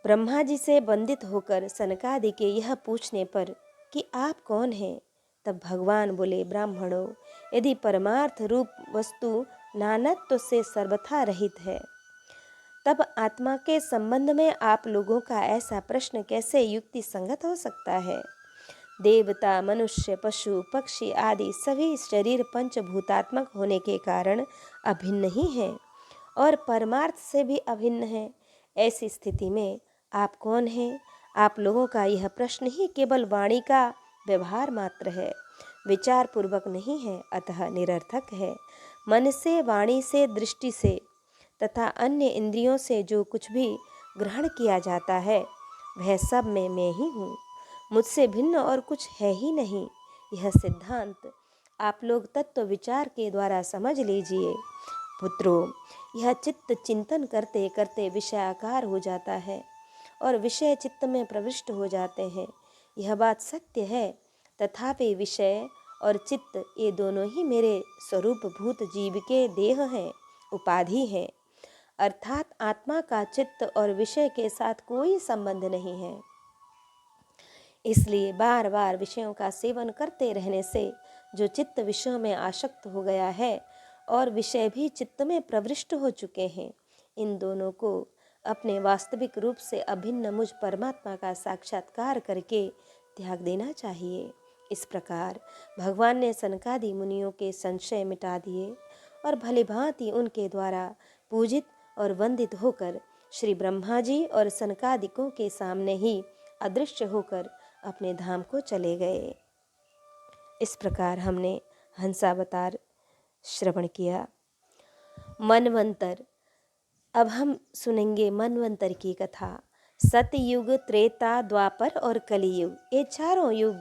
ब्रह्मा जी से वंदित होकर सनकादि के यह पूछने पर कि आप कौन हैं, तब भगवान बोले, ब्राह्मणों, यदि परमार्थ रूप वस्तु नानत्व से सर्वथा रहित है, तब आत्मा के संबंध में आप लोगों का ऐसा प्रश्न कैसे युक्ति संगत हो सकता है। देवता, मनुष्य, पशु, पक्षी आदि सभी शरीर पंचभूतात्मक होने के कारण अभिन्न ही हैं और परमार्थ से भी अभिन्न हैं। ऐसी स्थिति में आप कौन हैं? आप लोगों का यह प्रश्न ही केवल वाणी का व्यवहार मात्र है, विचार पूर्वक नहीं है, अतः निरर्थक है। मन से, वाणी से, दृष्टि से तथा अन्य इंद्रियों से जो कुछ भी ग्रहण किया जाता है, वह सब में मैं ही हूँ, मुझसे भिन्न और कुछ है ही नहीं। यह सिद्धांत आप लोग तत्व विचार के द्वारा समझ लीजिए। पुत्रों, यह चित्त चिंतन करते करते विषयाकार हो जाता है और विषय चित्त में प्रविष्ट हो जाते हैं। यह बात सत्य है, तथापि विषय और चित्त ये दोनों ही मेरे स्वरूप भूत जीव के देह हैं, उपाधि हैं, अर्थात आत्मा का चित्त और विषय के साथ कोई संबंध नहीं है। इसलिए बार बार विषयों का सेवन करते रहने से जो चित्त विषयों में आसक्त हो गया है और विषय भी चित्त में प्रविष्ट हो चुके हैं, इन दोनों को अपने वास्तविक रूप से अभिन्न मुझ परमात्मा का साक्षात्कार करके त्याग देना चाहिए। इस प्रकार भगवान ने सनकादि मुनियों के संशय मिटा दिए और भली भांति उनके द्वारा पूजित और वंदित होकर श्री ब्रह्मा जी और सनकादिकों के सामने ही अदृश्य होकर अपने धाम को चले गए। इस प्रकार हमने हंसावतार श्रवण किया। मनवंतर, अब हम सुनेंगे मनवंतर की कथा। सतयुग, त्रेता, द्वापर और कलियुग, ये चारों युग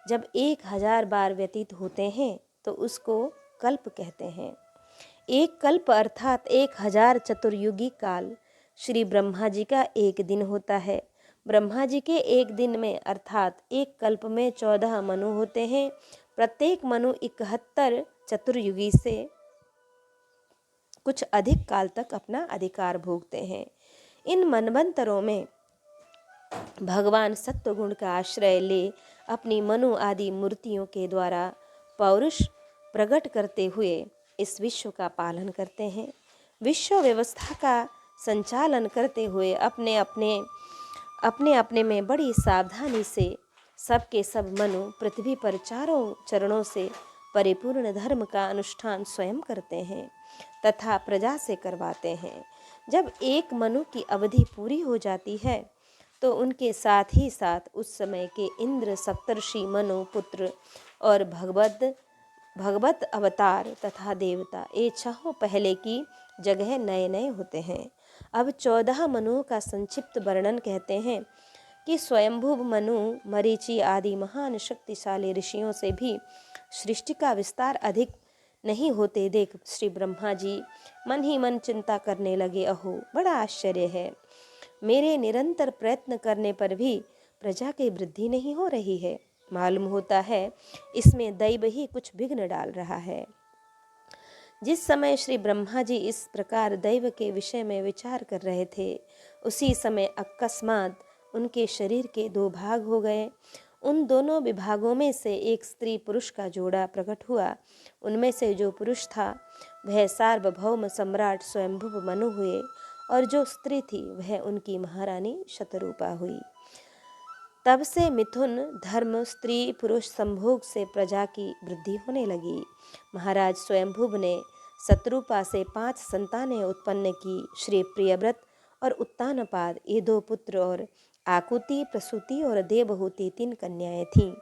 जब 1000 बार व्यतीत होते हैं तो उसको कल्प कहते हैं। एक कल्प अर्थात 1000 चतुर्युगी काल श्री ब्रह्मा जी का एक दिन होता है। ब्रह्मा जी के एक दिन में अर्थात एक कल्प में 14 मनु होते हैं। प्रत्येक मनु 71 चतुर्युगी से कुछ अधिक काल तक अपना अधिकार भोगते हैं। इन मनवंतरों में भगवान सत्वगुण का आश्रय ले अपनी मनु आदि मूर्तियों के द्वारा पौरुष प्रकट करते हुए इस विश्व का पालन करते हैं। विश्व व्यवस्था का संचालन करते हुए अपने अपने में बड़ी सावधानी से सबके सब मनु पृथ्वी पर चारों चरणों से परिपूर्ण धर्म का अनुष्ठान स्वयं करते हैं तथा प्रजा से करवाते हैं। जब एक मनु की अवधि पूरी हो जाती है तो उनके साथ ही साथ उस समय के इंद्र, सप्तर्षि, मनु पुत्र और भगवत अवतार तथा देवता, ये छहों पहले की जगह नए नए होते हैं। अब 14 मनुओं का संक्षिप्त वर्णन कहते हैं कि स्वयंभू मनु, मरीचि आदि महान शक्तिशाली ऋषियों से भी सृष्टि का विस्तार अधिक नहीं होते देख श्री ब्रह्मा जी मन ही मन चिंता करने लगे। अहो, बड़ा आश्चर्य है, मेरे निरंतर प्रयत्न करने पर भी प्रजा की वृद्धि नहीं हो रही है। मालूम होता है इसमें दैव ही कुछ विघ्न डाल रहा है। जिस समय श्री ब्रह्मा जी इस प्रकार दैव के विषय में विचार कर रहे थे, उसी समय अकस्मात उनके शरीर के 2 भाग हो गए। उन दोनों विभागों में से एक स्त्री पुरुष का जोड़ा प्रकट हुआ। उनमें से जो पुरुष था वह सार्वभौम सम्राट स्वयंभू मनु हुए और जो स्त्री थी वह उनकी महारानी शतरूपा हुई। तब से मिथुन धर्म स्त्री पुरुष संभोग से प्रजा की वृद्धि होने लगी। महाराज स्वयंभुव ने शतरूपा से 5 संतानें उत्पन्न की। श्री प्रियव्रत और उत्तानपाद ये 2 पुत्र और आकुति, प्रसूति और देवहूति 3 कन्याएं थीं।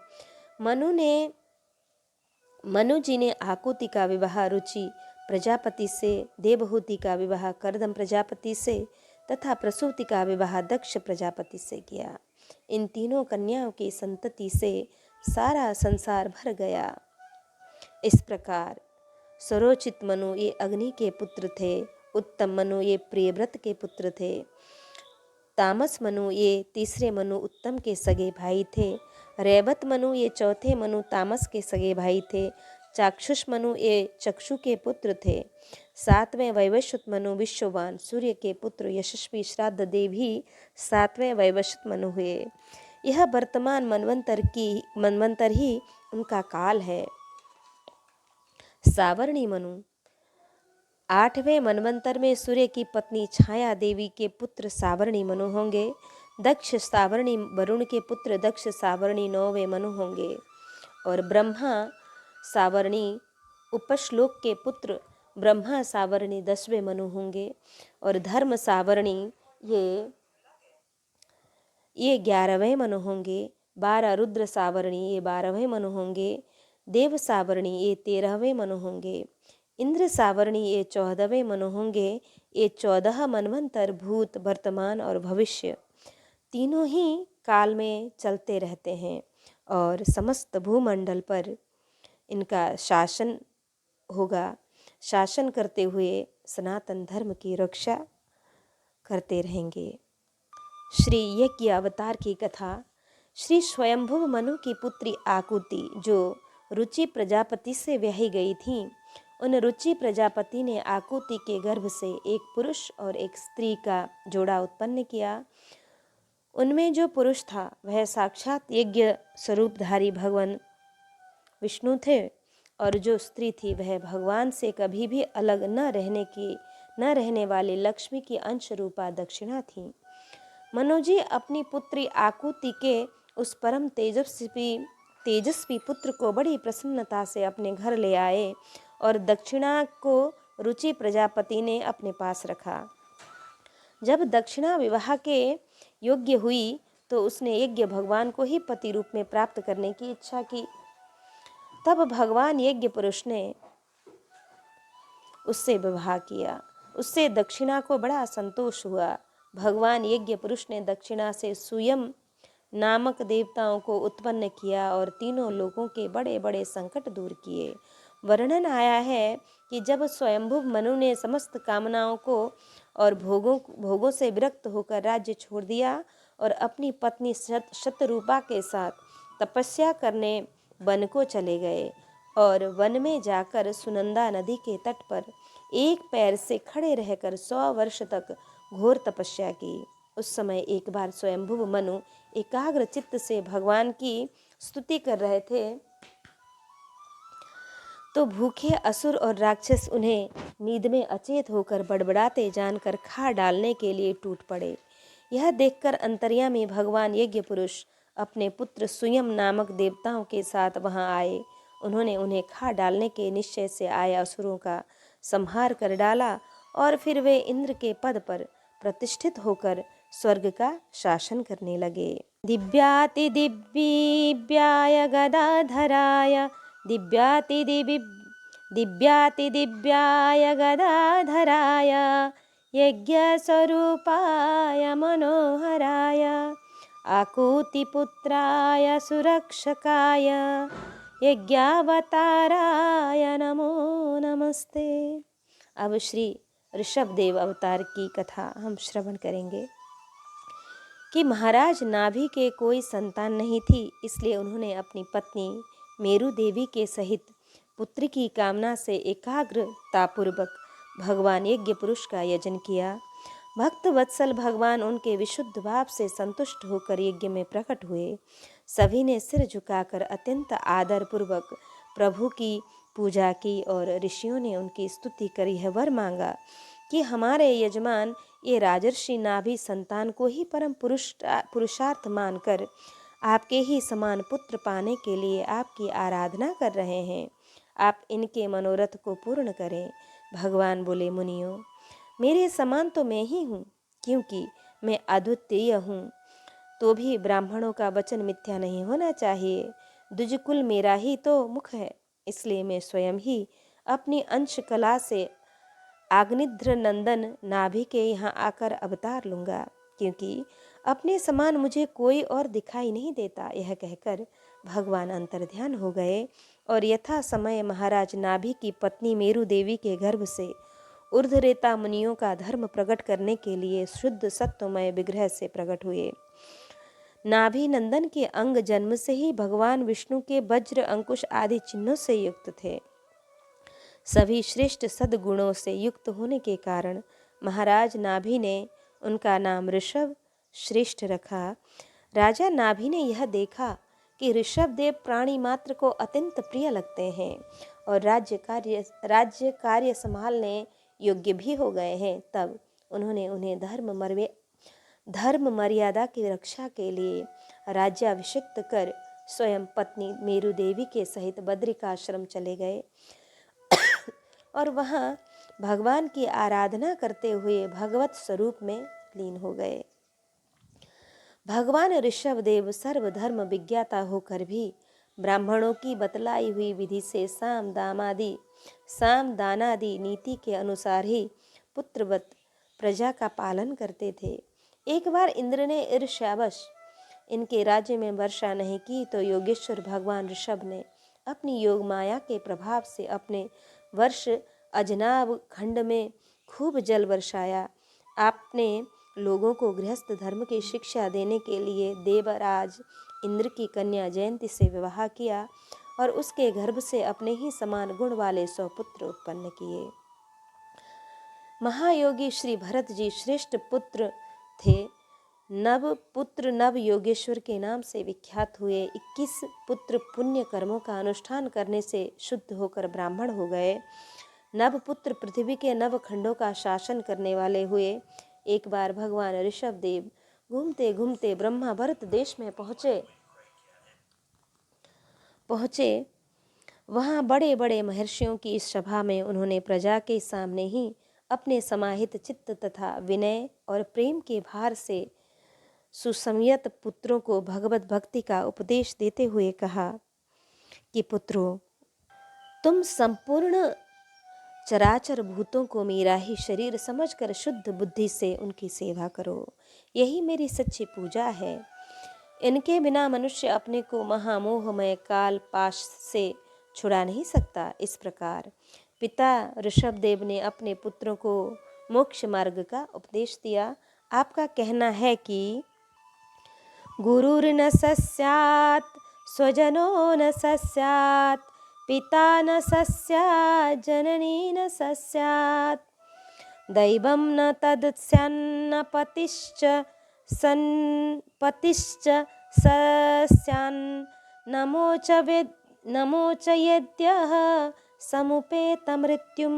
मनु जी ने आकुति का विवाह रुचि प्रजापति से, देवहूति का विवाह करदम प्रजापति से तथा प्रसूति का विवाह दक्ष प्रजापति से किया। इन तीनों कन्याओं की संतति से सारा संसार भर गया। इस प्रकार सरोचित मनु ये अग्नि के पुत्र थे, उत्तम मनु ये प्रियव्रत के पुत्र थे, तामस मनु ये तीसरे मनु उत्तम के सगे भाई थे, रेवत मनु ये चौथे मनु तामस के सगे भाई थे, चाक्षुष मनु ये चक्षु के पुत्र थे, 7वें वैवस्वत मनु विश्ववान सूर्य के पुत्र यशस्वी श्राद्ध देव ही 7वें वैवस्वत मनु हुए। यह वर्तमान मनवंतर ही उनका काल है। सावर्णी मनु 8वें मनवंतर में सूर्य की पत्नी छाया देवी के पुत्र सावर्णी मनु होंगे। दक्ष सावर्णी वरुण के पुत्र दक्ष सावर्णी 9वें मनु होंगे और ब्रह्मा सावर्णी उपश्लोक के पुत्र ब्रह्मा सावर्णी 10वें मनु होंगे और धर्म सावर्णी ये 11वें मनु होंगे। 12 रुद्र सावर्णी ये 12वें मनु होंगे। देव सावर्णी ये 13वें मनु होंगे। इंद्र सावर्णी ये 14वें मनु होंगे। ये 14 मनवंतर भूत, वर्तमान और भविष्य तीनों ही काल में चलते रहते हैं और समस्त भूमंडल पर इनका शासन होगा। शासन करते हुए सनातन धर्म की रक्षा करते रहेंगे। श्री यज्ञ अवतार की कथा। श्री स्वयंभुव मनु की पुत्री आकुति जो रुचि प्रजापति से ब्याही गई थी, उन रुचि प्रजापति ने आकुति के गर्भ से एक पुरुष और एक स्त्री का जोड़ा उत्पन्न किया। उनमें जो पुरुष था वह साक्षात यज्ञ स्वरूपधारी भगवान विष्णु थे और जो स्त्री थी वह भगवान से कभी भी अलग न रहने वाली लक्ष्मी की अंश रूपा दक्षिणा थी। मनुजी अपनी पुत्री आकुति के उस परम तेजस्वी पुत्र को बड़ी प्रसन्नता से अपने घर ले आए और दक्षिणा को रुचि प्रजापति ने अपने पास रखा। जब दक्षिणा विवाह के योग्य हुई तो उसने यज्ञ भगवान को ही पति रूप में प्राप्त करने की इच्छा की। तब भगवान यज्ञ पुरुष ने उससे विवाह किया। उससे दक्षिणा को बड़ा संतोष हुआ। भगवान यज्ञ पुरुष ने दक्षिणा से स्वयं नामक देवताओं को उत्पन्न किया और तीनों लोगों के बड़े बड़े संकट दूर किए। वर्णन आया है कि जब स्वयंभुव मनु ने समस्त कामनाओं को और भोगों से विरक्त होकर राज्य छोड़ दिया और अपनी पत्नी शतरूपा के साथ तपस्या करने वन को चले गए और वन में जाकर सुनंदा नदी के तट पर एक पैर से खड़े रहकर 100 वर्ष तक घोर तपस्या की। उस समय एक बार स्वयंभुव मनु एकाग्र चित्त से भगवान की स्तुति कर रहे थे तो भूखे असुर और राक्षस उन्हें नींद में अचेत होकर बड़बड़ाते जानकर खा डालने के लिए टूट पड़े। यह देखकर अंतर्यामी भगवान यज्ञ पुरुष अपने पुत्र सुयम नामक देवताओं के साथ वहां आए। उन्होंने उन्हें खा डालने के निश्चय से आए असुरों का संहार कर डाला और फिर वे इंद्र के पद पर प्रतिष्ठित होकर स्वर्ग का शासन करने लगे। दिव्याति दिव्याय गदाधराय दिव्याति दिव्याय गदाधराय यज्ञस्वरूपाय मनोहराय आकुतिपुत्राय सुरक्षकाय यज्ञावताराय नमो नमस्ते। अब श्री ऋषभदेव अवतार की कथा हम श्रवण करेंगे कि महाराज नाभि के कोई संतान नहीं थी, इसलिए उन्होंने अपनी पत्नी मेरु देवी के सहित पुत्र की कामना से एकाग्रतापूर्वक भगवान यज्ञ पुरुष का यजन किया। भक्त वत्सल भगवान उनके विशुद्ध भाव से संतुष्ट होकर यज्ञ में प्रकट हुए। सभी ने सिर झुकाकर अत्यंत आदर पूर्वक प्रभु की पूजा की और ऋषियों ने उनकी स्तुति कर यह वर मांगा कि हमारे यजमान ये राजर्षि नाभि संतान को ही परम पुरुषार्थ मानकर आपके ही समान पुत्र पाने के लिए आपकी आराधना कर रहे हैं। आप इनके मनोरथ को पूर्ण करें। भगवान बोले, मुनियों, मेरे समान तो मैं ही हूँ, क्योंकि मैं अद्वितीय हूँ। तो भी ब्राह्मणों का वचन मिथ्या नहीं होना चाहिए। द्विजकुल मेरा ही तो मुख है, इसलिए मैं स्वयं ही अपनी अंश कला से आग्निध्र नंदन नाभि के यहाँ आकर अवतार लूँगा, क्योंकि अपने समान मुझे कोई और दिखाई नहीं देता। यह कहकर भगवान अंतर्ध्यान हो गए और यथा समय महाराज नाभि की पत्नी मेरु देवी के गर्भ से ऊर्ध्वरेता मुनियों का धर्म प्रकट करने के लिए शुद्ध सत्वमय विग्रह से प्रकट हुए। नाभि नंदन के अंग जन्म से ही भगवान विष्णु के वज्र अंकुश आदि चिन्हों से युक्त थे। सभी श्रेष्ठ सद्गुणों से युक्त होने के कारण महाराज नाभि ने उनका नाम ऋषभ श्रेष्ठ रखा। राजा नाभि ने यह देखा कि ऋषभ देव प्राणी मात्र को अत्यंत प्रिय लगते हैं और राज्य कार्य संभालने योग्य भी हो गए हैं। तब उन्होंने उन्हें धर्म मर्यादा की रक्षा के लिए राज्याभिषिक्त कर स्वयं पत्नी मेरु देवी के सहित बद्रिकाश्रम चले गए और वहाँ भगवान की आराधना करते हुए भगवत स्वरूप में लीन हो गए। भगवान ऋषभदेव सर्वधर्म विज्ञाता होकर भी ब्राह्मणों की बतलाई हुई विधि से साम दानादि नीति के अनुसार ही पुत्रवत प्रजा का पालन करते थे। एक बार इंद्र ने ईर्ष्यावश इनके राज्य में वर्षा नहीं की तो योगेश्वर भगवान ऋषभ ने अपनी योग माया के प्रभाव से अपने वर्ष अजनाब खंड में खूब जल वर्षाया। आपने लोगों को गृहस्थ धर्म की शिक्षा देने के लिए देवराज इंद्र की कन्या जयंती से विवाह किया और उसके गर्भ से अपने ही समान गुण वाले 100 पुत्र उत्पन्न किए। महायोगी श्री भरत जी श्रेष्ठ पुत्र थे। नव योगेश्वर के नाम से विख्यात हुए। 21 पुत्र पुण्य कर्मों का अनुष्ठान करने से शुद्ध होकर ब्राह्मण हो गए। नव पुत्र पृथ्वी के नव खंडों का शासन करने वाले हुए। एक बार भगवान ऋषभदेव घूमते घूमते ब्रह्मा भरत देश में पहुँचे। वहाँ बड़े बड़े महर्षियों की इस सभा में उन्होंने प्रजा के सामने ही अपने समाहित चित्त तथा विनय और प्रेम के भार से सुसंयत पुत्रों को भगवत भक्ति का उपदेश देते हुए कहा कि पुत्रों, तुम संपूर्ण चराचर भूतों को मेरा ही शरीर समझकर शुद्ध बुद्धि से उनकी सेवा करो। यही मेरी सच्ची पूजा है। इनके बिना मनुष्य अपने को महामोहमय काल पाश से छुड़ा नहीं सकता। इस प्रकार पिता ऋषभदेव ने अपने पुत्रों को मोक्ष मार्ग का उपदेश दिया। आपका कहना है कि गुरुर्न सस्यात् स्वजनो न सस्यात् पिता न सस्यात् जननी न सस्यात् दैवं न तदस्यान्न पतिश्च सस्यान् नमो च यद्यः समुपेत मृत्युम।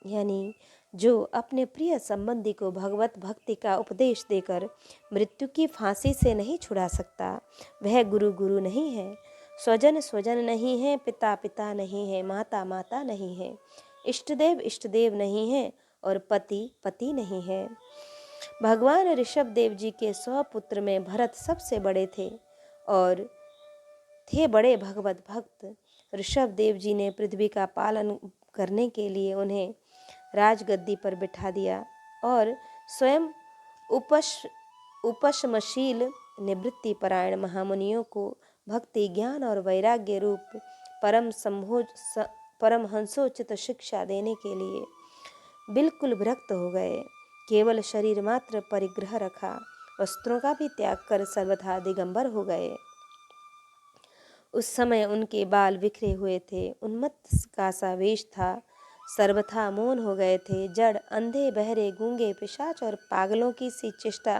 यानी जो अपने प्रिय संबंधी को भगवत भक्ति का उपदेश देकर मृत्यु की फांसी से नहीं छुड़ा सकता, वह गुरु गुरु नहीं है, स्वजन स्वजन नहीं है, पिता पिता नहीं है, माता माता नहीं है, इष्टदेव इष्टदेव नहीं है और पति पति नहीं है। भगवान ऋषभदेव जी के 100 पुत्र में भरत सबसे बड़े थे और थे बड़े भगवत भक्त। ऋषभदेव जी ने पृथ्वी का पालन करने के लिए उन्हें राजगद्दी पर बिठा दिया और स्वयं उपशमशील निवृत्ति परायण महामुनियों को भक्ति ज्ञान और वैराग्य रूप परमहंसोचित शिक्षा देने के लिए बिल्कुल विरक्त हो गए। केवल शरीर मात्र परिग्रह रखा, वस्त्रों का भी त्याग कर सर्वथा दिगंबर हो गए। उस समय उनके बाल बिखरे हुए थे, उन्मत्त का सा वेश था, सर्वथा मौन हो गए थे, जड़ अंधे बहरे गूंगे पिशाच और पागलों की सी चेष्टा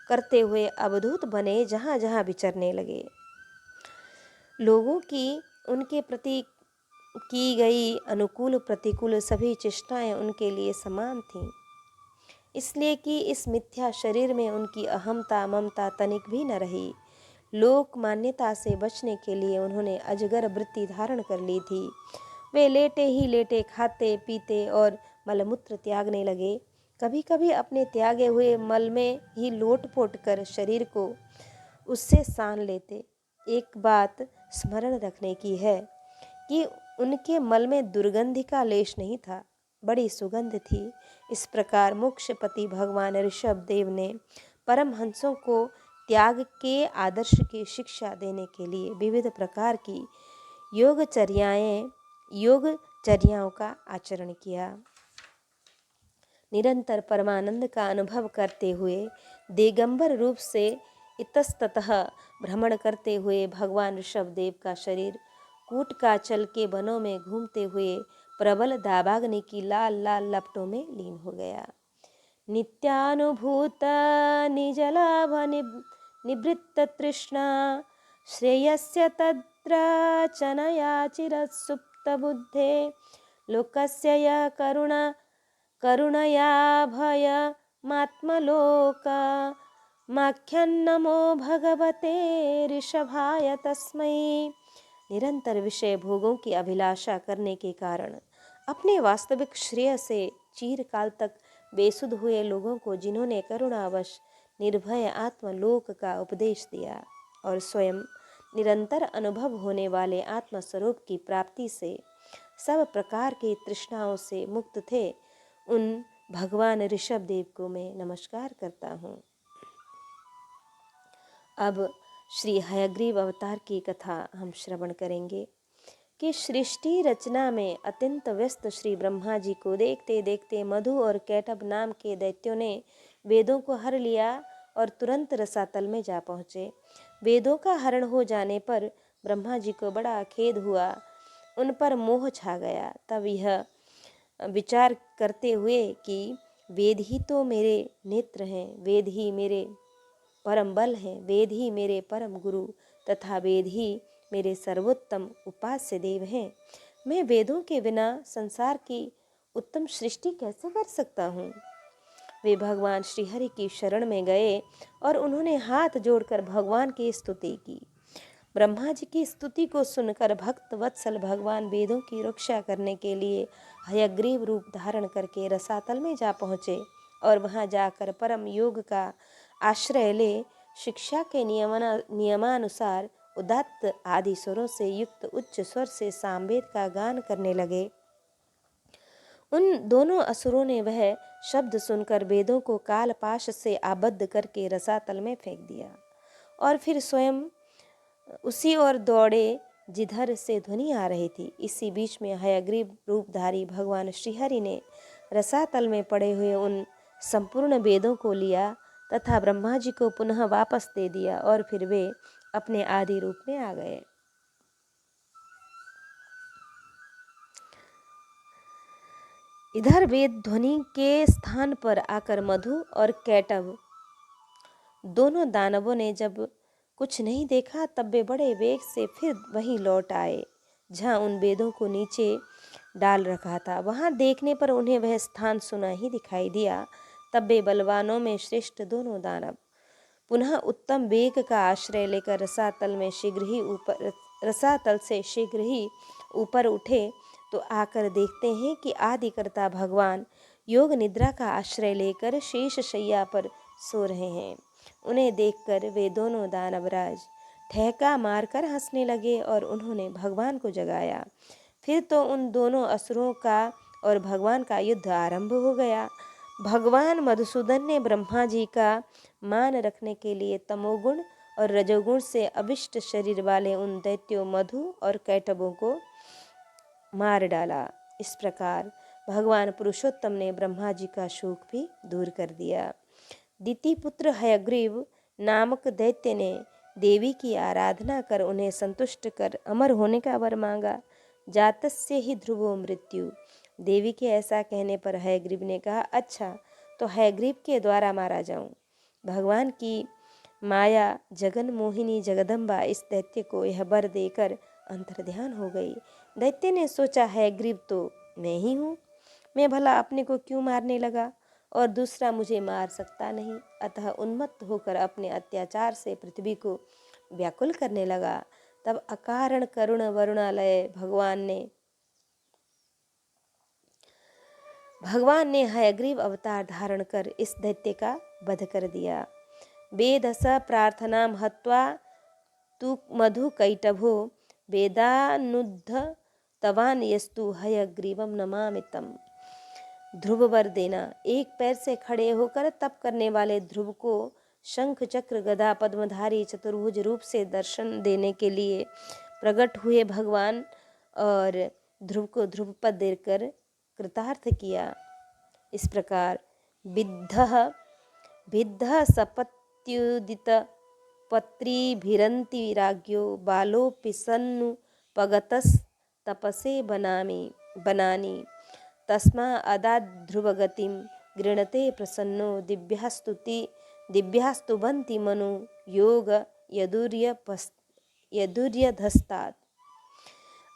करते हुए अवधूत बने जहाँ जहाँ विचरने लगे। लोगों की उनके प्रति की गई अनुकूल प्रतिकूल सभी चेष्टाएं उनके लिए समान थीं, इसलिए कि इस मिथ्या शरीर में उनकी अहमता ममता तनिक भी न रही। लोक मान्यता से बचने के लिए उन्होंने अजगर वृत्ति धारण कर ली थी। वे लेटे ही लेटे खाते पीते और मलमूत्र त्यागने लगे। कभी कभी अपने त्यागे हुए मल में ही लोटपोट कर शरीर को उससे सान लेते। एक बात स्मरण रखने की है कि उनके मल में दुर्गंधि का लेश नहीं था, बड़ी सुगंध थी। इस प्रकार मोक्षपति भगवान ऋषभदेव ने परमहंसों को त्याग के आदर्श की शिक्षा देने के लिए विविध प्रकार की योगचर्याओं का आचरण किया। निरंतर परमानंद का अनुभव करते हुए दिगंबर रूप से इतस्ततः भ्रमण करते हुए भगवान ऋषभदेव का शरीर कूटकाचल के वनों में घूमते हुए प्रबल दावाग्नि की लाल लाल लपटों में लीन हो गया। नित्यानुभूत निजलाभ निवृत्त तृष्णा श्रेयस्य तत्र चनया चिरसुप्त बुद्धे लोकस्य य करुणया भय मात्मलोक माख्यन्नमो भगवते ऋषभाय तस्मै। निरंतर विषय भोगों की अभिलाषा करने के कारण अपने वास्तविक श्रेय से चीरकाल तक बेसुध हुए लोगों को जिन्होंने करुणावश निर्भय आत्मलोक का उपदेश दिया और स्वयं निरंतर अनुभव होने वाले आत्मस्वरूप की प्राप्ति से सब प्रकार की तृष्णाओं से मुक्त थे, उन भगवान ऋषभदेव को मैं नमस्कार करता हूँ। अब श्री हयग्रीव अवतार की कथा हम श्रवण करेंगे कि सृष्टि रचना में अत्यंत व्यस्त श्री ब्रह्मा जी को देखते देखते मधु और कैटभ नाम के दैत्यों ने वेदों को हर लिया और तुरंत रसातल में जा पहुँचे। वेदों का हरण हो जाने पर ब्रह्मा जी को बड़ा खेद हुआ, उन पर मोह छा गया। तब यह विचार करते हुए कि वेद ही तो मेरे नेत्र हैं, वेद ही मेरे परम बल हैं, वेद ही मेरे परम गुरु तथा वेद ही मेरे सर्वोत्तम उपास्य देव हैं, मैं वेदों के बिना संसार की उत्तम सृष्टि कैसे कर सकता हूँ। वे भगवान श्रीहरि की शरण में गए और उन्होंने हाथ जोड़कर भगवान की स्तुति की। ब्रह्मा जी की स्तुति को सुनकर भक्त वत्सल भगवान वेदों की रक्षा करने के लिए हयग्रीव रूप धारण करके रसातल में जा पहुँचे और वहाँ जाकर परम योग का आश्रय ले शिक्षा के नियमानुसार उदात्त आदि स्वरों से युक्त उच्च स्वर से सामवेद का गान करने लगे। उन दोनों असुरों ने वह शब्द सुनकर वेदों को कालपाश से आबद्ध करके रसातल में फेंक दिया और फिर स्वयं उसी ओर दौड़े जिधर से ध्वनि आ रही थी। इसी बीच में हयग्रीव रूपधारी भगवान श्रीहरि ने रसातल में पड़े हुए उन संपूर्ण वेदों को लिया तथा ब्रह्मा जी को पुनः वापस दे दिया और फिर वे अपने आदि रूप में आ गए। इधर वेद ध्वनि के स्थान पर आकर मधु और कैटभ दोनों दानवों ने जब कुछ नहीं देखा तब वे बड़े वेग से फिर वहीं लौट आए जहाँ उन वेदों को नीचे डाल रखा था। वहाँ देखने पर उन्हें वह स्थान सुना ही दिखाई दिया। तब वे बलवानों में श्रेष्ठ दोनों दानव पुनः उत्तम वेग का आश्रय लेकर रसातल से शीघ्र ही ऊपर उठे तो आकर देखते हैं कि आदिकर्ता भगवान योग निद्रा का आश्रय लेकर शेष शैया पर सो रहे हैं। उन्हें देखकर वे दोनों दानवराज ठहका मारकर हंसने लगे और उन्होंने भगवान को जगाया। फिर तो उन दोनों असुरों का और भगवान का युद्ध आरंभ हो गया। भगवान मधुसूदन ने ब्रह्मा जी का मान रखने के लिए तमोगुण और रजोगुण से अभिष्ट शरीर वाले उन दैत्यों मधु और कैटभों को मार डाला। इस प्रकार भगवान पुरुषोत्तम ने ब्रह्मा जी का शोक भी दूर कर दिया। दिति पुत्र हयग्रीव नामक दैत्य ने देवी की आराधना कर उन्हें संतुष्ट कर अमर होने का वर मांगा। जातस्य ही ध्रुवो मृत्यु। देवी के ऐसा कहने पर हयग्रीव ने कहा, अच्छा तो हयग्रीव के द्वारा मारा जाऊं। भगवान की माया जगन मोहिनी जगदम्बा इस दैत्य को यह वर देकर अंतर्ध्यान हो गई। दैत्य ने सोचा, हयग्रीव तो मैं ही हूँ, मैं भला अपने को क्यों मारने लगा और दूसरा मुझे मार सकता नहीं। अतः उन्मत्त होकर अपने अत्याचार से पृथ्वी को व्याकुल करने लगा। तब अकारण करुण वरुणालय भगवान ने हयग्रीव अवतार धारण कर इस दैत्य का वध कर दिया। वेदस प्रार्थना हत्वा तु मधु कैटभो वेदानुद्ध तवान यस्तु हयग्रीवम नमामितम। ध्रुव वर देना। एक पैर से खड़े होकर तप करने वाले ध्रुव को शंख चक्र गदा पद्मधारी चतुर्भुज रूप से दर्शन देने के लिए प्रकट हुए भगवान और ध्रुव को ध्रुव पद देकर कृतार्थ किया। इस प्रकार विद्ध सपत्युदित पत्रीभिरन्ति राज्ञो बालोऽपि सन्नुपगतस् तपसे बनानी तस्मा अदाध्रुवगतिं गृणते प्रसन्नो दिव्यास्तुवन्ति मनु योग यदुर्यधस्तात्।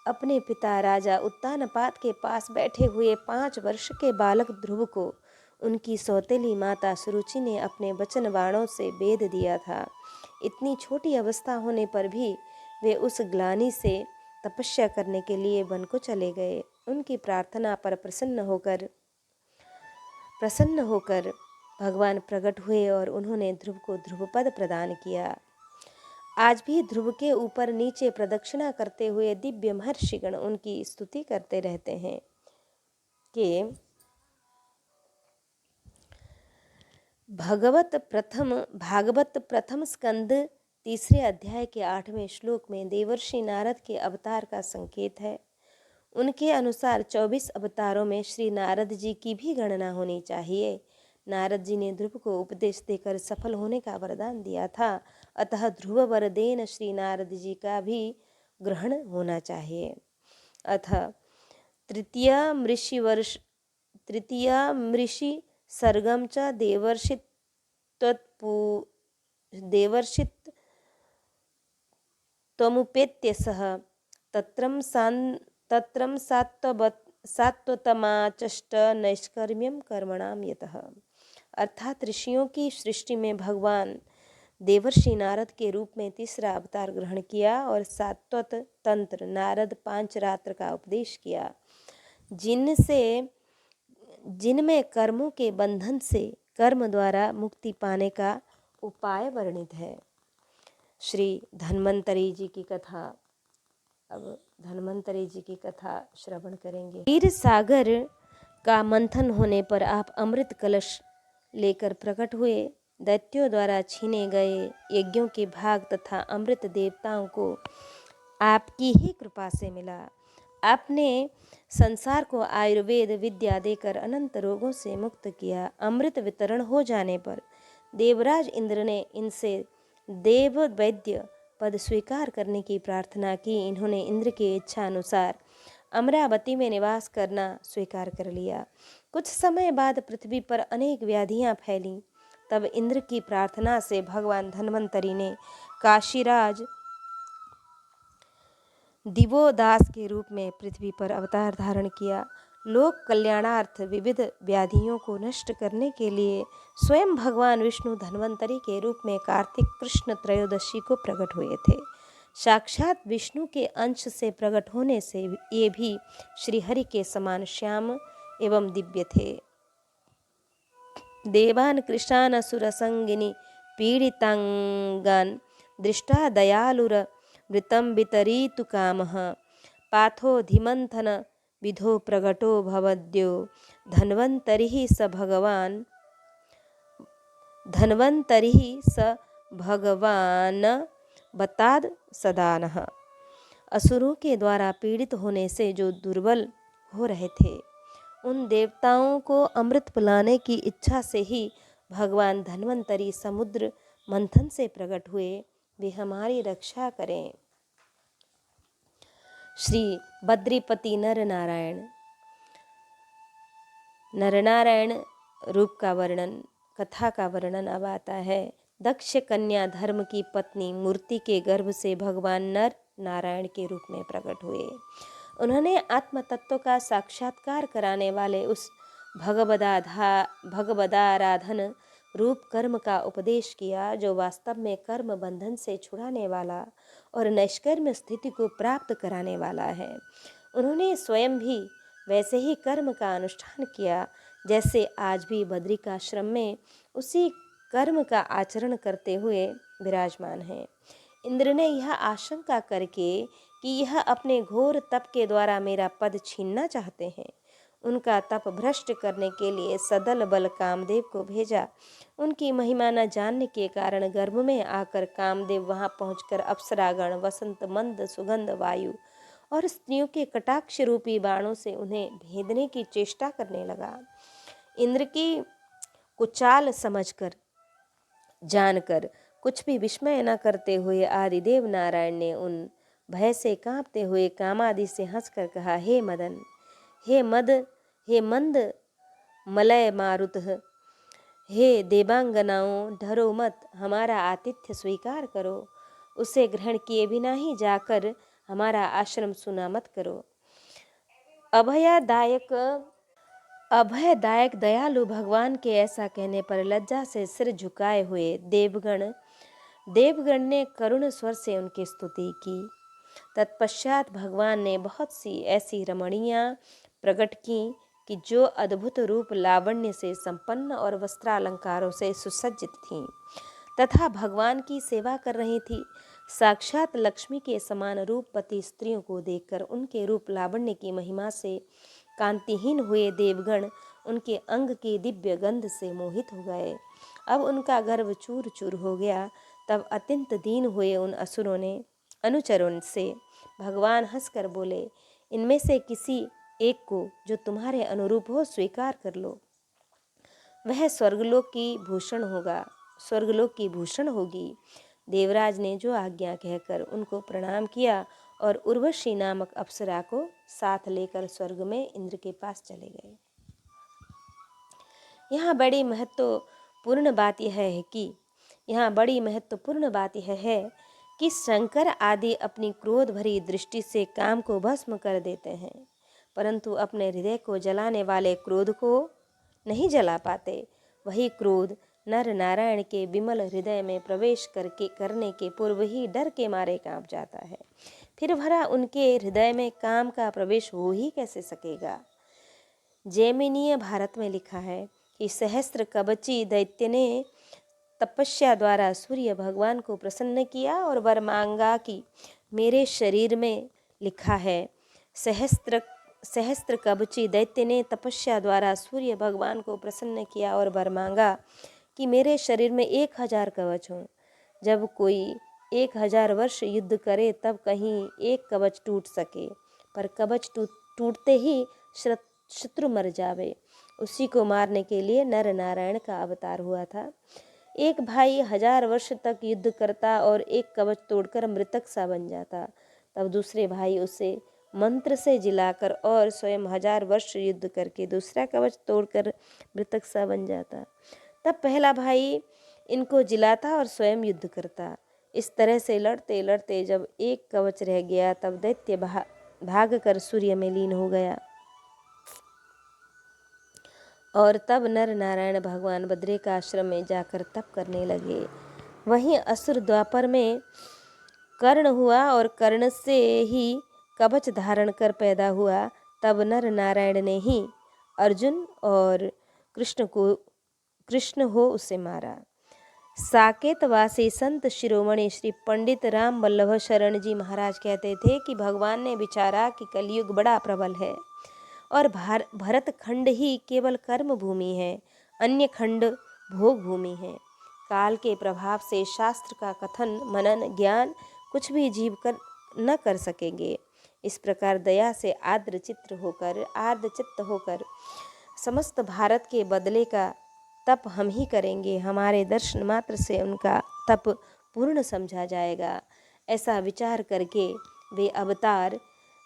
अपने पिता राजा उत्तानपाद के पास बैठे हुए 5 वर्ष के बालक ध्रुव को उनकी सौतेली माता सुरुचि ने अपने वचन बाणों से बेध दिया था। इतनी छोटी अवस्था होने पर भी वे उस ग्लानि से तपस्या करने के लिए वन को चले गए। उनकी प्रार्थना पर प्रसन्न होकर भगवान प्रकट हुए और उन्होंने ध्रुव को ध्रुवपद प्रदान किया। आज भी ध्रुव के ऊपर नीचे प्रदक्षिणा करते हुए दिव्य महर्षिगण उनकी स्तुति करते रहते हैं कि भागवत प्रथम स्कंद 3 अध्याय के 8वें श्लोक में देवर्षि नारद के अवतार का संकेत है। उनके अनुसार 24 अवतारों में श्री नारद जी की भी गणना होनी चाहिए। नारद जी ने ध्रुव को उपदेश देकर सफल होने का वरदान दिया था, अतः ध्रुव वरदेन श्री नारद जी का भी ग्रहण होना चाहिए। अतः तृतीय मृषि सर्गम च देवर्षित्वमुपेत्य सह तत्रं सात्वतमाचष्ट नैष्कर्म्यम कर्मणाम यतः। अर्थात ऋषियों की सृष्टि में भगवान देवर्षि नारद के रूप में तीसरा अवतार ग्रहण किया और सात्वत तंत्र नारद पांचरात्र का उपदेश किया, जिनमें कर्मों के बंधन से कर्म द्वारा मुक्ति पाने का उपाय वर्णित है। श्री धन्वंतरी जी की कथा, अब धन्वंतरी जी की कथा श्रवण करेंगे। क्षीर सागर का मंथन होने पर आप अमृत कलश लेकर प्रकट हुए। दैत्यों द्वारा छीने गए यज्ञों के भाग तथा अमृत देवताओं को आपकी ही कृपा से मिला। आपने संसार को आयुर्वेद विद्या देकर अनंत रोगों से मुक्त किया। अमृत वितरण हो जाने पर देवराज इंद्र ने इनसे देव वैद्य पद स्वीकार करने की प्रार्थना की। इन्होंने इंद्र की इच्छा अनुसार अमरावती में निवास करना स्वीकार कर लिया। कुछ समय बाद पृथ्वी पर अनेक व्याधियां फैलीं। तब इंद्र की प्रार्थना से भगवान धन्वंतरी ने काशीराज दिवोदास के रूप में पृथ्वी पर अवतार धारण किया। लोक कल्याणार्थ विविध व्याधियों को नष्ट करने के लिए स्वयं भगवान विष्णु धन्वंतरी के रूप में कार्तिक कृष्ण त्रयोदशी को प्रकट हुए थे। साक्षात विष्णु के अंश से प्रकट होने से ये भी श्रीहरि के समान श्याम एवं दिव्य थे। देवान कृशान असुर संगिनी पीड़ितांगान दृष्टा दयालुर मृतं वितरीतु कामः पाथो धीमंथन विधो प्रगटो भवद्यो धन्वंतरिः स भगवान बताद सदानः। असुरों के द्वारा पीड़ित होने से जो दुर्बल हो रहे थे, उन देवताओं को अमृत पिलाने की इच्छा से ही भगवान धन्वंतरी समुद्र मंथन से प्रकट हुए। वे हमारी रक्षा करें। श्री बद्रीपति नरनारायण। नरनारायण रूप का वर्णन, कथा का वर्णन अब आता है। दक्ष कन्या धर्म की पत्नी मूर्ति के गर्भ से भगवान नर नारायण के रूप में प्रकट हुए। उन्होंने आत्म तत्व का साक्षात्कार कराने वाले उस भगवदाराधन रूप कर्म का उपदेश किया, जो वास्तव में कर्म बंधन से छुड़ाने वाला और नैष्कर्म्य स्थिति को प्राप्त कराने वाला है। उन्होंने स्वयं भी वैसे ही कर्म का अनुष्ठान किया जैसे आज भी बद्रिकाश्रम में उसी कर्म का आचरण करते हुए विराजमान है। इंद्र ने यह आशंका करके कि यह अपने घोर तप के द्वारा मेरा पद छीनना चाहते हैं, उनका तप भ्रष्ट करने के लिए सदल बल कामदेव को भेजा। उनकी महिमा न जानने के कारण गर्भ में आकर कामदेव वहां पहुंचकर अप्सरागण, वसंत, मंद सुगंध वायु और स्त्रियों के कटाक्ष रूपी बाणों से उन्हें भेदने की चेष्टा करने लगा। इंद्र की कुचाल समझकर जानकर कुछ भी विस्मय न करते हुए आदिदेव नारायण ने उन भय से कांपते हुए कामादि से हंसकर कहा, हे मदन, हे मंद मलय मारुत, हे देवांगनाओं, डरो मत, हमारा आतिथ्य स्वीकार करो। उसे ग्रहण किए बिना ही जाकर हमारा आश्रम सुना मत करो। अभयदायक दयालु भगवान के ऐसा कहने पर लज्जा से सिर झुकाए हुए देवगण ने करुण स्वर से उनकी स्तुति की। तत्पश्चात भगवान ने बहुत सी ऐसी रमणियां प्रकट की कि जो अद्भुत रूप लावण्य से संपन्न और वस्त्रालंकारों से सुसज्जित थीं तथा भगवान की सेवा कर रही थी। साक्षात लक्ष्मी के समान रूपवती स्त्रियों को देखकर उनके रूप लावण्य की महिमा से कांतिहीन हुए देवगण उनके अंग की दिव्य गंध से मोहित हो गए। अब उनका गर्व चूर चूर हो गया। तब अत्यंत दीन हुए उन असुरों ने अनुचरों से भगवान हंसकर बोले, इनमें से किसी एक को जो तुम्हारे अनुरूप हो स्वीकार कर लो, वह स्वर्गलोक की भूषण होगी। देवराज ने जो आज्ञा कहकर उनको प्रणाम किया और उर्वशी नामक अप्सरा को साथ लेकर स्वर्ग में इंद्र के पास चले गए। यहाँ बड़ी महत्वपूर्ण बात यह है कि शंकर आदि अपनी क्रोध भरी दृष्टि से काम को भस्म कर देते हैं, परंतु अपने हृदय को जलाने वाले क्रोध को नहीं जला पाते। वही क्रोध नर नारायण के विमल हृदय में प्रवेश करने के पूर्व ही डर के मारे कांप जाता है। फिर भला उनके हृदय में काम का प्रवेश हो ही कैसे सकेगा। जैमिनीय भारत में लिखा है कि सहस्त्र कवची दैत्य ने तपस्या द्वारा सूर्य भगवान को प्रसन्न किया और वर मांगा कि मेरे शरीर में लिखा है। सहस्त्र कवची दैत्य ने तपस्या द्वारा सूर्य भगवान को प्रसन्न किया और वर मांगा कि मेरे शरीर में 1000 कवच हों। जब कोई 1000 वर्ष युद्ध करे तब कहीं एक कवच टूट सके, पर कवच टूटते ही शत्रु मर जावे। उसी को मारने के लिए नर नारायण का अवतार हुआ था। एक भाई 1000 वर्ष तक युद्ध करता और एक कवच तोड़कर मृतक सा बन जाता, तब दूसरे भाई उसे मंत्र से जिलाकर और स्वयं 1000 वर्ष युद्ध करके दूसरा कवच तोड़कर मृतक सा बन जाता। तब पहला भाई इनको जिलाता और स्वयं युद्ध करता। इस तरह से लड़ते लड़ते जब एक कवच रह गया तब दैत्य भागकर सूर्य में लीन हो गया। और तब नर नारायण भगवान बद्रिकाश्रम में जाकर तप करने लगे। वहीं असुर द्वापर में कर्ण हुआ और कर्ण से ही कवच धारण कर पैदा हुआ। तब नर नारायण ने ही अर्जुन और कृष्ण हो उसे मारा। साकेतवासी संत शिरोमणि श्री पंडित राम वल्लभ शरण जी महाराज कहते थे कि भगवान ने विचारा कि कलयुग बड़ा प्रबल है और भरत खंड ही केवल कर्म भूमि है, अन्य खंड भोग भूमि है। काल के प्रभाव से शास्त्र का कथन मनन ज्ञान कुछ भी जीव न कर सकेंगे। इस प्रकार दया से आर्द्र चित्त होकर समस्त भारत के बदले का तप हम ही करेंगे। हमारे दर्शन मात्र से उनका तप पूर्ण समझा जाएगा। ऐसा विचार करके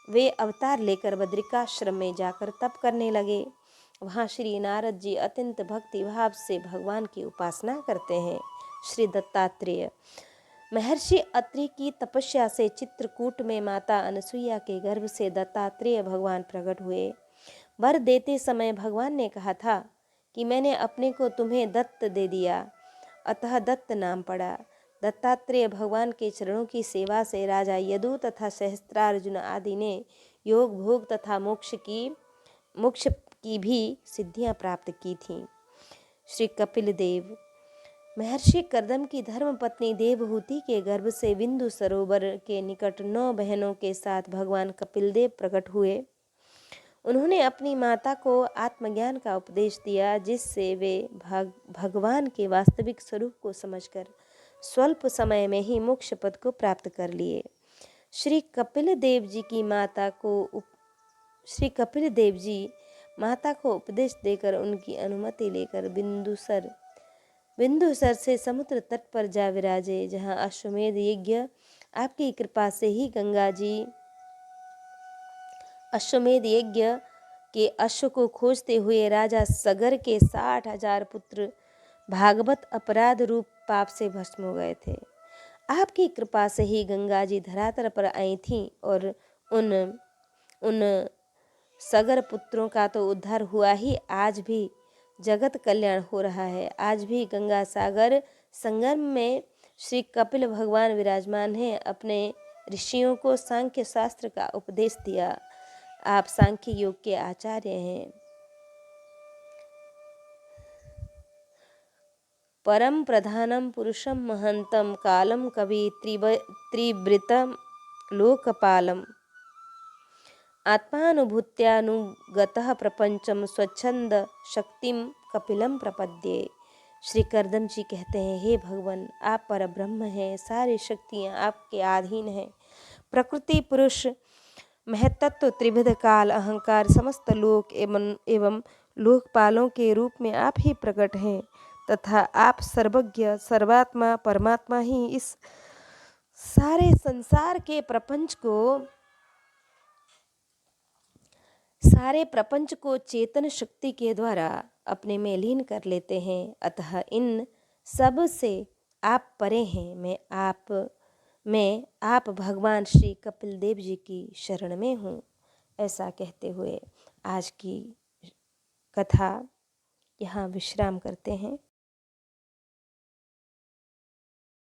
वे अवतार लेकर बद्रिकाश्रम में जाकर तप करने लगे। वहाँ श्री नारद जी अत्यंत भक्ति भाव से भगवान की उपासना करते हैं। श्री दत्तात्रेय महर्षि अत्रि की तपस्या से चित्रकूट में माता अनसुईया के गर्भ से दत्तात्रेय भगवान प्रकट हुए। वर देते समय भगवान ने कहा था कि मैंने अपने को तुम्हें दत्त दे दिया, अतः दत्त नाम पड़ा। दत्तात्रेय भगवान के चरणों की सेवा से राजा यदु तथा सहस्त्रार्जुन आदि ने योग भोग तथा मोक्ष की भी सिद्धियां प्राप्त की थीं। श्री कपिल देव महर्षि कर्दम की धर्म पत्नी देवहूति के गर्भ से बिंदु सरोवर के निकट 9 बहनों के साथ भगवान कपिल देव प्रकट हुए। उन्होंने अपनी माता को आत्मज्ञान का उपदेश दिया, जिससे वे भगवान के वास्तविक स्वरूप को समझकर स्वल्प समय में ही मोक्ष पद को प्राप्त कर लिए। श्री कपिल देव जी माता को उपदेश देकर उनकी अनुमति लेकर बिंदुसर से समुद्र तट पर जा विराजे, जहाँ अश्वमेध यज्ञ आपकी कृपा से ही गंगा जी अश्वमेध यज्ञ के अश्व को खोजते हुए राजा सगर के 60,000 पुत्र भागवत अपराध रूप पाप से भस्म हो गए थे। आपकी कृपा से ही गंगा जी धरातल पर आई थीं और उन सगर पुत्रों का तो उद्धार हुआ ही, आज भी जगत कल्याण हो रहा है। आज भी गंगा सागर संगम में श्री कपिल भगवान विराजमान हैं। अपने ऋषियों को सांख्य शास्त्र का उपदेश दिया। आप सांख्य योग के आचार्य हैं। परम प्रधानम पुरुषम महंतम कालम कवि त्रिवृतम लोकपालम आत्मानुभूत्यानुगतः प्रपंचम स्वच्छंद शक्तिम कपिलम प्रपद्ये। श्री कर्दम जी कहते हैं, हे भगवान, आप पर ब्रह्म हैं, सारी शक्तियाँ आपके अधीन हैं। प्रकृति पुरुष महत्त्व त्रिविध काल अहंकार समस्त लोक एवं लोकपालों के रूप में आप ही प्रकट हैं तथा आप सर्वज्ञ सर्वात्मा परमात्मा ही इस सारे प्रपंच को चेतन शक्ति के द्वारा अपने में लीन कर लेते हैं। अतः इन सब से आप परे हैं। मैं आप भगवान श्री कपिल देव जी की शरण में हूँ। ऐसा कहते हुए आज की कथा यहाँ विश्राम करते हैं।